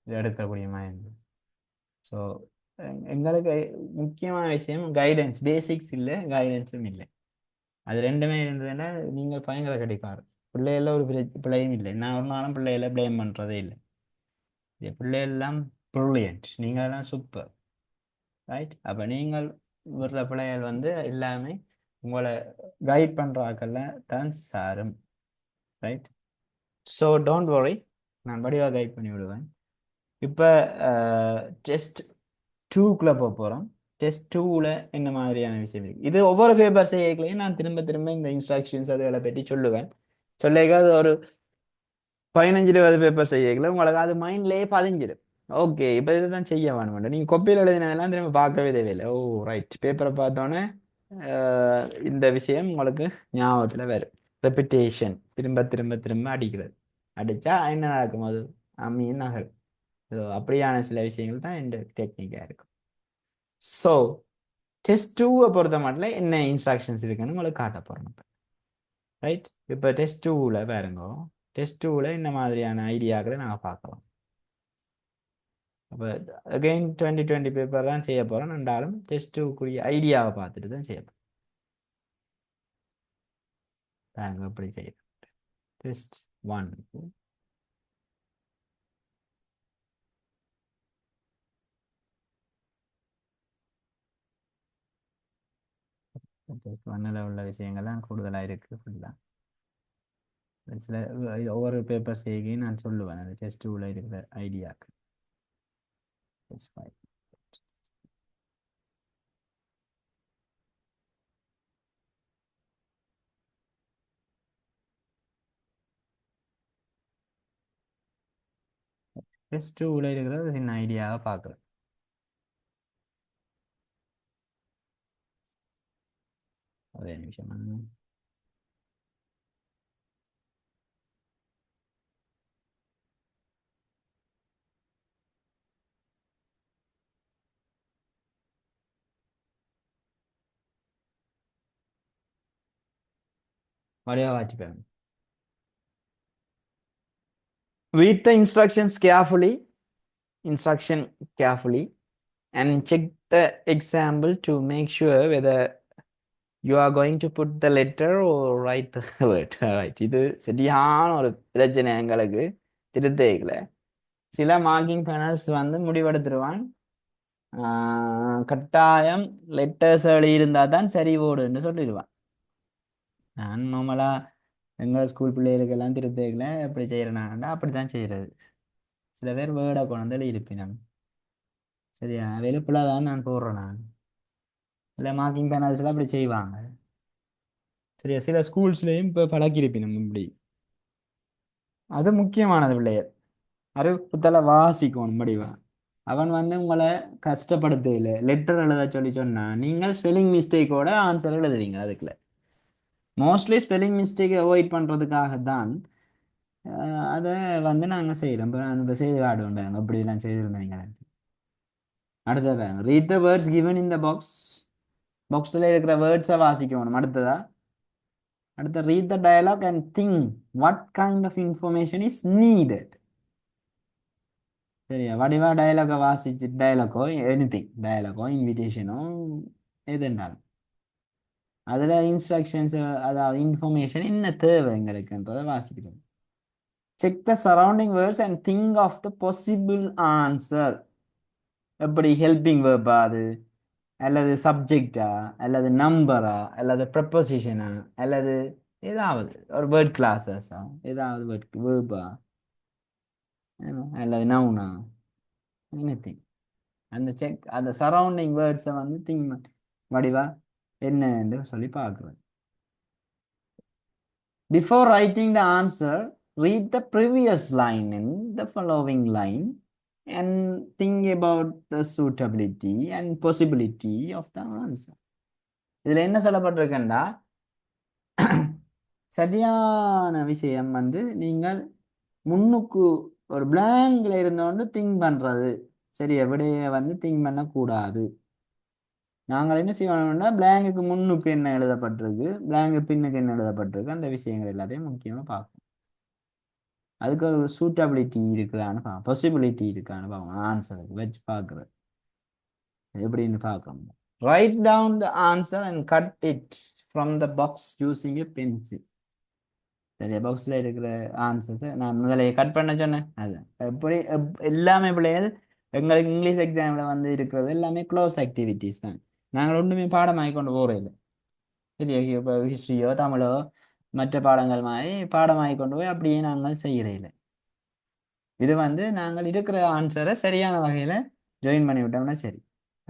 எடுக்கக்கூடிய மாதிரி. ஸோ எங்களுக்கு முக்கியமான விஷயம் கைடன்ஸ். பேசிக்ஸ் இல்லை, கைடன்ஸும் இல்லை. அது ரெண்டுமே இருந்ததுன்னா நீங்கள் பயங்கர கிடைப்பாரு. பிள்ளைகள ஒரு பிள்ளையும் இல்லை. நான் ஒரு நாளும் பிள்ளைகளை பிளேம் பண்ணுறதே இல்லை. பிள்ளைகள்லாம் ப்ரில்லியன்ட், நீங்கள் எல்லாம் சூப்பர். ரைட். அப்போ நீங்கள் விடுற பிள்ளைகள் வந்து எல்லாமே உங்களை கைட் பண்ணுறாக்கல்ல தான் சாரும். ரைட். ஸோ டோன்ட் வரி, நான் வடிவாக கைட் பண்ணி விடுவேன். இப்போ டெஸ்ட் 2க்குள்ளே போக போகிறோம். டெஸ்ட் 2வில் என்ன மாதிரியான விஷயம் இருக்குது, இது ஒவ்வொரு பேப்பர் செய்யக்கலையும் நான் திரும்ப திரும்ப இந்த இன்ஸ்ட்ரக்ஷன்ஸ் அதுகளை பற்றி சொல்லுவேன். சொல்லிக்காது ஒரு 15-20 பேப்பர் செய்யக்கல உங்களுக்கு அது மைண்ட்லேயே பதிஞ்சிடும். ஓகே, இப்போ இதுதான் செய்ய வேணும். நீங்கள் கொப்பியில் எழுதினதெல்லாம் திரும்ப பார்க்கவே தேவையில்லை. ஓ ரைட், பேப்பரை பார்த்தோன்னே இந்த விஷயம் உங்களுக்கு ஞாபகத்தில் வரும். ரெப்பிட்டேஷன், திரும்ப திரும்ப திரும்ப அடிக்கிறது. அடித்தா என்ன நடக்கும், அது அம்மீன் நகரும். ஸோ அப்படியான சில விஷயங்கள் தான் இந்த டெக்னிக்காக இருக்கும். ஸோ டெஸ்ட் 2வை பொறுத்த மட்டும் என்ன இன்ஸ்ட்ரக்ஷன்ஸ் இருக்குன்னு உங்களுக்கு காட்ட போகிறோம். ரைட். இப்போ டெஸ்ட் 2வில் பாருங்க, டெஸ்ட் 2வில் இந்த மாதிரியான ஐடியாக்களை நாங்கள் பார்க்கலாம். அப்போ அகைன் 2020 பேப்பர் தான் செய்ய போகிறோம் ரெண்டாலும் டெஸ்ட்டுக்குரிய ஐடியாவை பார்த்துட்டு தான் செய்ய போகிறோம். நாங்கள் எப்படி செய்யணும். டெஸ்ட் 1 டெஸ்ட் 1ல் உள்ள விஷயங்கள்லாம் கூடுதலாக இருக்குது ஃபுல்லாக. சில ஒவ்வொரு பேப்பர் செய்கையும் நான் சொல்லுவேன் அந்த டெஸ்ட் 2ல் இருக்கிற ஐடியாவுக்கு. டெஸ்ட் 5 டெஸ்ட் 2ல் இருக்கிற சின்ன ஐடியாவை பார்க்குறேன். ஒரே நிமிஷம் வடிவா வாட்சிப்பேன். Read the instruction carefully and check the example to make sure whether you are going to put the letter or write the word. Right. இது சரியான ஒரு பிரச்சனை எங்களுக்கு திருத்தேக்கல. சில மார்க்கிங் பேனல்ஸ் வந்து முடிவெடுத்துருவான் கட்டாயம் லெட்டர்ஸ் எழுதியிருந்தா தான் சரி ஓடுன்னு சொல்லிடுவான். நான் நார்மலா எங்கள் ஸ்கூல் பிள்ளைகளுக்கெல்லாம் திருத்தேக்கல எப்படி செய்யறேனாண்டா அப்படித்தான் செய்யறது. சில பேர் வேர்டை கொண்டு வந்து இருப்பினான். சரியா வெளுப்பில் தான் நான் போடுறேன். நான் இல்லை மார்க்கிங் பேனல்ஸ்லாம் அப்படி செய்வாங்க. சரியா சில ஸ்கூல்ஸ்லேயும் இப்போ பழக்கியிருப்பினும் இப்படி. அது முக்கியமானது பிள்ளையர் அறிவுறுத்தலை வாசிக்கணும் முடிவா. அவன் வந்து உங்களை கஷ்டப்படுத்தல லெட்டர் எழுத சொல்லி சொன்னா நீங்கள் ஸ்பெல்லிங் மிஸ்டேக்கோட ஆன்சர் எழுதுவீங்க. அதுக்குள்ள மோஸ்ட்லி ஸ்பெல்லிங் மிஸ்டேக்கை அவாய்ட் பண்ணுறதுக்காக தான் அதை வந்து நாங்கள் செய்கிறோம். இப்போ செய்து காட்டுவோம் அப்படிலாம் செய்திருந்தீங்க. அடுத்தது read the words given in the box. பாக்ஸில் இருக்கிற வேர்ட்ஸை வாசிக்கணும். அடுத்த read the dialogue and think what kind of information is needed. சரியா வடிவா டயலாகை வாசிச்சு டயலாகோ எனிதிங் டயலாகோ இன்விடேஷனோ எதுனாலும் அதில் இன்ஸ்ட்ரக்ஷன்ஸ் அதாவது இன்ஃபர்மேஷன் என்ன தேவை எங்களுக்குன்றதை வாசிக்கிறோம். Check the surrounding words and think of the possible answer. எப்படி ஹெல்பிங் வேர்பா அது அல்லது சப்ஜெக்டா அல்லது நம்பரா அல்லது ப்ரப்போசிஷனா அல்லது ஏதாவது ஒரு வேர்ட் கிளாஸஸா ஏதாவது வேர்பா அல்லது நவுனா எனிதிங். அந்த செக் அந்த சரௌண்டிங் வேர்ட்ஸை வந்து திங்க் வடிவா என்னன்னு சொல்லி பார்க்குறேன். Before writing the answer, read the previous line in the following line and think about the suitability and possibility of the answer. இதில் என்ன சொல்லப்பட்டிருக்கேன்டா சரியான விஷயம் வந்து நீங்கள் முன்னுக்கு ஒரு பிளாங்க்ல இருந்தோண்டு திங்க் பண்றது. சரி எவிடைய வந்து திங்க் பண்ணக்கூடாது. நாங்கள் என்ன செய்யணும்னா பிளாங்குக்கு முன்னுக்கு என்ன எழுதப்பட்டிருக்கு பிளாங்கு பின்னுக்கு என்ன எழுதப்பட்டிருக்கு அந்த விஷயங்கள் எல்லாத்தையும் முக்கியமாக பார்க்கணும். அதுக்கு ஒரு சூட்டபிலிட்டி இருக்குதான்னு பார்க்கணும், பாசிபிலிட்டி இருக்கான்னு பார்க்கணும். ஆன்சருக்கு வச்சு பார்க்குறது எப்படின்னு பார்க்கணும். Write down the answer and cut it from the box using a pencil. சரியா பாக்ஸில் இருக்கிற ஆன்சர்ஸை நான் முதலையை கட் பண்ண சொன்னேன். அதுதான் எப்படி எல்லாமே பிள்ளைகள் எங்களுக்கு இங்கிலீஷ் எக்ஸாமில் வந்து இருக்கிறது எல்லாமே க்ளோஸ் ஆக்டிவிட்டீஸ் தான். நாங்கள் ஒன்றுமே பாடமாகி கொண்டு போகிறதில்லை. சரியா இப்போ ஹிஸ்ட்ரியோ தமிழோ மற்ற பாடங்கள் மாதிரி பாடமாகி கொண்டு போய் அப்படியே நாங்கள் செய்கிறதில்லை. இது வந்து நாங்கள் இருக்கிற ஆன்சரை சரியான வகையில் ஜாயின் பண்ணி விட்டோம்னா சரி.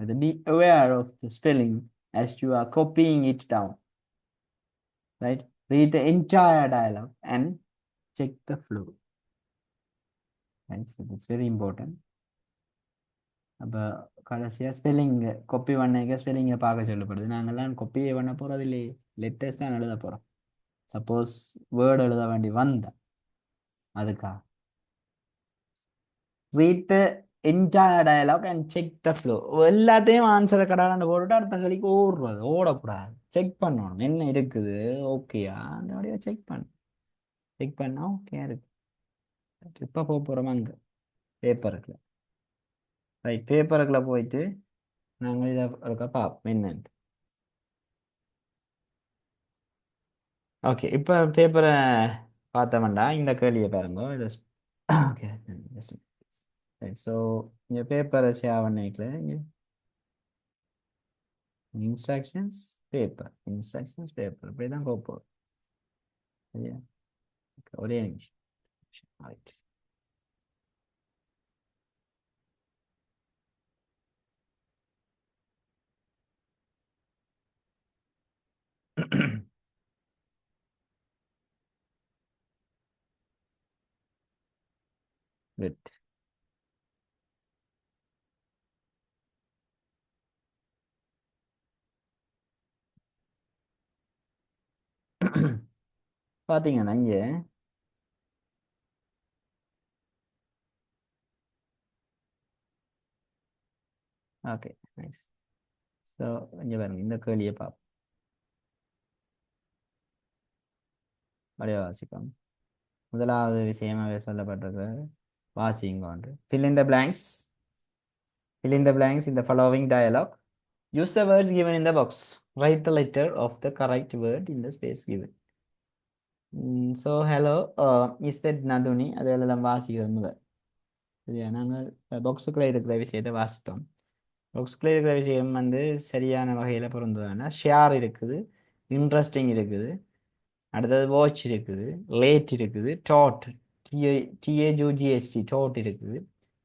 அது be aware of the spelling as you are copying it down. Right? Read the entire dialogue and check the flow. Right? So that's very important. அப்போ கடைசியாக ஸ்பெல்லிங்கு கொப்பி பண்ணைக்க ஸ்பெல்லிங்கை பார்க்க சொல்லப்படுது. நாங்கள்லாம் கொப்பியை பண்ண போகிறது இல்லையே, லெட்டர்ஸ் தான் எழுத போகிறோம். சப்போஸ் வேர்டு எழுத வேண்டி வந்தா அதுக்கா read the entire dialogue and check the flow. எல்லாத்தையும் ஆன்சரை கடாண்டு போட்டுட்டு அடுத்த கழிக்கு ஓடக்கூடாது. செக் பண்ணணும் என்ன இருக்குது ஓகேயா அந்த வழியாக செக் பண்ணால் ஓகே இருக்கு. இப்போ போக போகிறோமா அங்கே பேப்பர் இருக்குல்ல ரைட் பேப்பருக்குள்ள போயிட்டு நாங்கள் இதை இருக்க பார்ப்போம் என்னன்னு. ஓகே இப்போ பேப்பரை பார்த்தோம்டா இந்த கேள்வியை பாருங்க இது. ஓகே ஸோ இங்கே பேப்பரை ஷேர் பண்ணிக்கல இங்கே இன்ஸ்ட்ரக்ஷன்ஸ் பேப்பர் இப்படி தான் போகும். சரியா? Okay, ஒரே நிமிஷம். Right good. பார்த்தீங்கன்னா இங்கே ஓகே நைஸ். ஸோ இங்கே பாருங்க இந்த கேள்வியை பார்ப்போம். அப்படியே வாசிப்போம். முதலாவது விஷயமாக சொல்லப்பட்டிருக்கிறது வாசிங்க ஒன்று. Fill in the blanks in the following dialogue. Use the words given in the box. Write the letter of the correct word in the space given. So hello, is that Naduni? அதெல்லாம் வாசிக்கிறது முதல். சரியா? நாங்கள் பாக்ஸுக்குள்ளே இருக்கிற விஷயத்தை வாசித்தோம். பாக்ஸுக்குள்ளே இருக்கிற விஷயம் வந்து சரியான வகையில் பொருந்ததுன்னா ஷேர் இருக்குது, இன்ட்ரெஸ்டிங் இருக்குது, அடுத்தது வாட்ச் இருக்குது, லேட் இருக்குது, டாட் டிஏஜூஜிஎஸ்டி டாட் இருக்குது,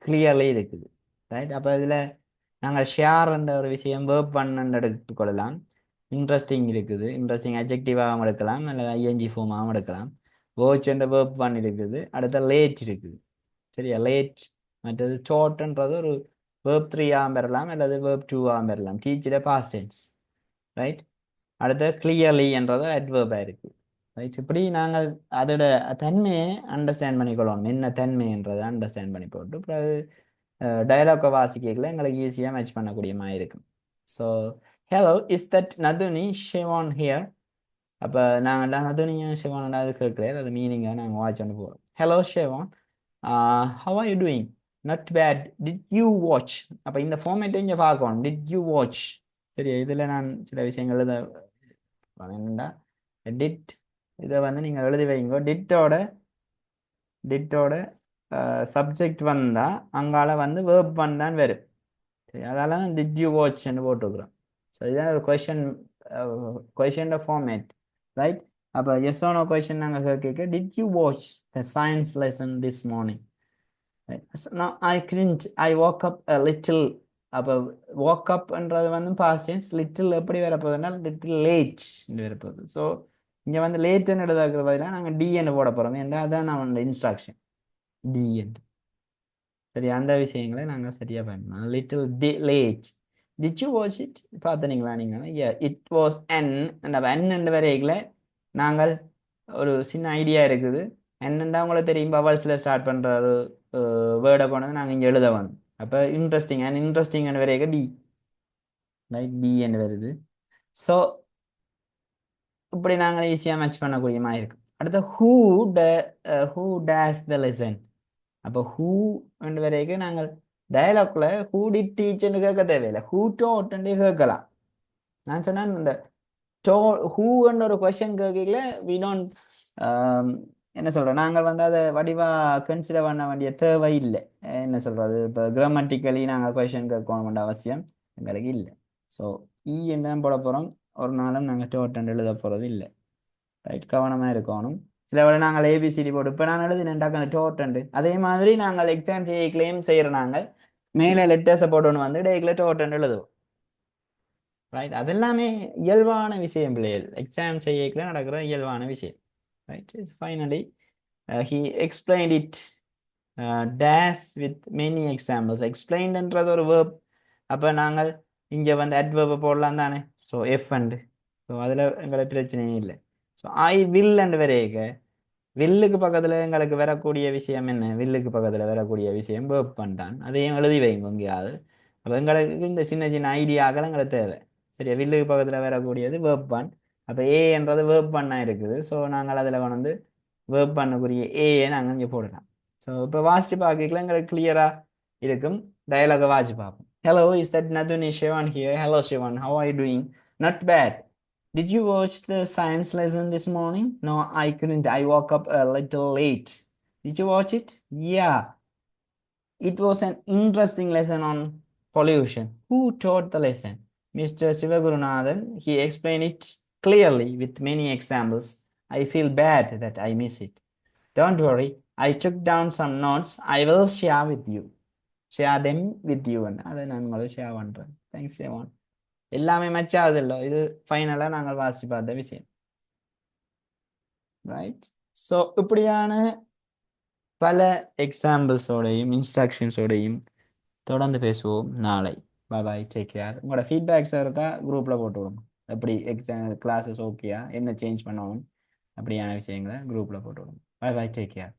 கிளியர்லி இருக்குது. ரைட்? அப்போ இதில் நாங்கள் ஷேர் என்ற ஒரு விஷயம் வேர்ப் பண்ணு எடுத்துக்கொள்ளலாம். இன்ட்ரெஸ்டிங் இருக்குது, இன்ட்ரெஸ்டிங் அட்ஜெக்டிவாகவும் எடுக்கலாம் அல்லது ஐஎன்ஜி ஃபார்மாகவும் எடுக்கலாம். வாட்ச் என்ற வேர்ப் ஒன் இருக்குது, அடுத்த லேட் இருக்குது. சரியா? லேட் மற்றது டாட்ன்றது ஒரு வேர்ப் 3ஆகவும் பெறலாம் அல்லது வேர்ப் 2ஆகவும் பெறலாம். டீச்சர பாஸ்ட் டென்ஸ். ரைட்? அடுத்த கிளியர்லி என்றது அட்வர்பாக இருக்குது. ரைட்? இப்படி நாங்கள் அதோட தன்மையை அண்டர்ஸ்டாண்ட் பண்ணிக்கொள்ளணும். என்ன தன்மைன்றதை அண்டர்ஸ்டாண்ட் பண்ணி போட்டு அப்புறம் டயலாக்கை வாசிக்கல எங்களுக்கு ஈஸியாக மேட்ச் பண்ணக்கூடிய மாதிரி இருக்கும். So hello, is that Nathuni Shivan here? அப்போ நாங்கள் நதுனியா ஷிவான் அது கேட்குறேன், அது மீனிங்காக நாங்கள் வாட்ச் பண்ணி போகிறோம். Hello Shivan, how are you doing? Not bad. Did you watch? அப்போ இந்த ஃபார்மேட்டை இங்கே பார்க்கணும். Did you watch? சரி, இதில் நான் சில விஷயங்கள் என்னண்டா டிட் இதை வந்து நீங்கள் எழுதி வைங்க. டிட்டோட சப்ஜெக்ட் வந்தால் அங்கால வந்து வேர்ப் ஒன் தான் வரும். சரி, அதால தான் டிட் யூ வாட்ச்ன்னு போட்டுருக்குறோம். ஸோ இதுதான் ஒரு கொஷன் ஃபார்மேட். ரைட்? அப்போ எஸ் ஓ நோ கொஷின் நாங்கள் கேட்க did you watch the science lesson this morning? I grinned I woke up little. அப்போ வாக் அப்ன்றது வந்து பாஸ்ட் டென்ஸ். லிட்டில் எப்படி வரப்போகுதுன்னா லிட்டில் லேட் வரப்போகுது. ஸோ இங்கே வந்து லேட்டுன்னு எழுதாக்குற பதிலாக நாங்கள் டிஎன்னு போட போகிறோம். ஏன்னா அதான் நான் இன்ஸ்ட்ரக்ஷன் டிஎன். சரி, அந்த விஷயங்களை நாங்கள் சரியாக பண்ணணும். Little late. Did you watch it? பார்த்துனீங்களா நீங்கள்? இட் வாஸ் என் வரைகளை நாங்கள் ஒரு சின்ன ஐடியா இருக்குது. என்னண்டா உங்களுக்கு தெரியும், பவல்ஸில் ஸ்டார்ட் பண்ணுற ஒரு வேர்டை கொண்டு நாங்கள் இங்கே எழுத வேணும். அப்போ இன்ட்ரெஸ்டிங் வரைக்கும் பி. ரைட்? பி என்று வருது. ஸோ இப்படி நாங்கள் ஈஸியாக மேட்ச் பண்ணக்கூடிய மாதிரி இருக்கும். அடுத்து ஹூ டேஸ் த லெசன்? அப்போ ஹூ வரைக்கும் நாங்கள் டயலாக்ல ஹூ டிட் டீச்னு கேட்க தேவையில்லை, ஹூ டாட்ன்னு கேட்கலாம். நான் சொன்னேன் இந்த ஹூன்னு ஒரு கொஸ்டின் கேட்கல வி டோன்ட் என்ன சொல்கிறோம், நாங்கள் வந்து அதை வடிவாக கன்சிடர் பண்ண வேண்டிய தேவை இல்லை. என்ன சொல்கிறது, இப்போ கிராமட்டிக்கலி நாங்கள் கொஸ்டின் கேட்கணும்ன்ற அவசியம் எங்களுக்கு இல்லை. ஸோ என்ன தான் போட போகிறோம், ஒரு நாளும் நாங்கள் டாட் எழுத போகிறது இல்லை. ரைட்? கவனமாக இருக்கணும். சில வேளை நாங்கள் ஏபிசிடி போட்டு இப்போ நான் எழுதினேன்டாக்க டோட்டண்டு அதே மாதிரி நாங்கள் எக்ஸாம் செய்ய கிளைம் செய்கிற நாங்கள் மேலே லெட்டர்ஸை போட்டோன்னு வந்து டேக்கில் டோட்டண்ட் எழுதுவோம். ரைட்? அதெல்லாமே இயல்பான விஷயம் பிள்ளைகள், எக்ஸாம் செய்யக்கில் நடக்கிற இயல்பான விஷயம். Right? Finally he explained it days with many examples. எக்ஸ்பிளைன்டுன்றது ஒரு வேர்ப். அப்போ நாங்கள் இங்கே வந்து அட்வர்பை போடலாம் தானே. So F and. ஸோ அதில் எங்களுக்கு பிரச்சனையும் இல்லை. ஸோ ஐ வில் அண்ட் வரைக வில்லுக்கு பக்கத்தில் எங்களுக்கு வரக்கூடிய விஷயம் என்ன? வில்லுக்கு பக்கத்தில் வரக்கூடிய விஷயம் வேர்ப் பண்ணிட்டான். அதையும் எழுதி வைங்க எங்கேயாவது. அப்போ எங்களுக்கு இந்த சின்ன சின்ன ஐடியாக்கள் எங்களுக்கு தேவை. சரியா? வில்லுக்கு பக்கத்தில் வரக்கூடியது வேர்ப் பண். அப்போ ஏன்றது வேர்ப் பண்ணால் இருக்குது. ஸோ நாங்கள் அதில் வந்து வேர்ப் பண்ணக்கூடிய ஏயை நாங்கள் இங்கே போடலாம். ஸோ இப்போ வாசித்து பார்க்கல எங்களுக்கு கிளியராக இருக்கும். டயலாக வாட்சி பார்ப்போம். Hello, is that Naduni Shivan here? Hello Shivan, how are you doing? Not bad. Did you watch the science lesson this morning? No, I couldn't. I woke up a little late. Did you watch it? Yeah, it was an interesting lesson on pollution. Who taught the lesson? Mr. Sivagurunathan. He explained it clearly with many examples. I feel bad that I miss it. Don't worry, I took down some notes. I will share with you. Share them with you. அதை நான் உங்களுக்கு share பண்ணுறேன். Thanks ஷேவான். எல்லாமே match ஆகுதில்ல, இது ஃபைனலாக நாங்கள் வாசிச்சு பார்த்த விஷயம். ரைட். ஸோ இப்படியான பல எக்ஸாம்பிள்ஸோடையும் இன்ஸ்ட்ரக்ஷன்ஸோடையும் தொடர்ந்து பேசுவோம் நாளை. பாய் பாய், டேக் கேர். உங்களோட ஃபீட்பேக்ஸ் இருக்கா குரூப்பில் போட்டு விடுங்க. எப்படி எக்ஸாம் கிளாஸஸ் ஓகேயா, என்ன சேஞ்ச் பண்ணணும் அப்படியான விஷயங்களை குரூப்பில் போட்டு விடுங்க. பாய் பாய், டேக் கேர்.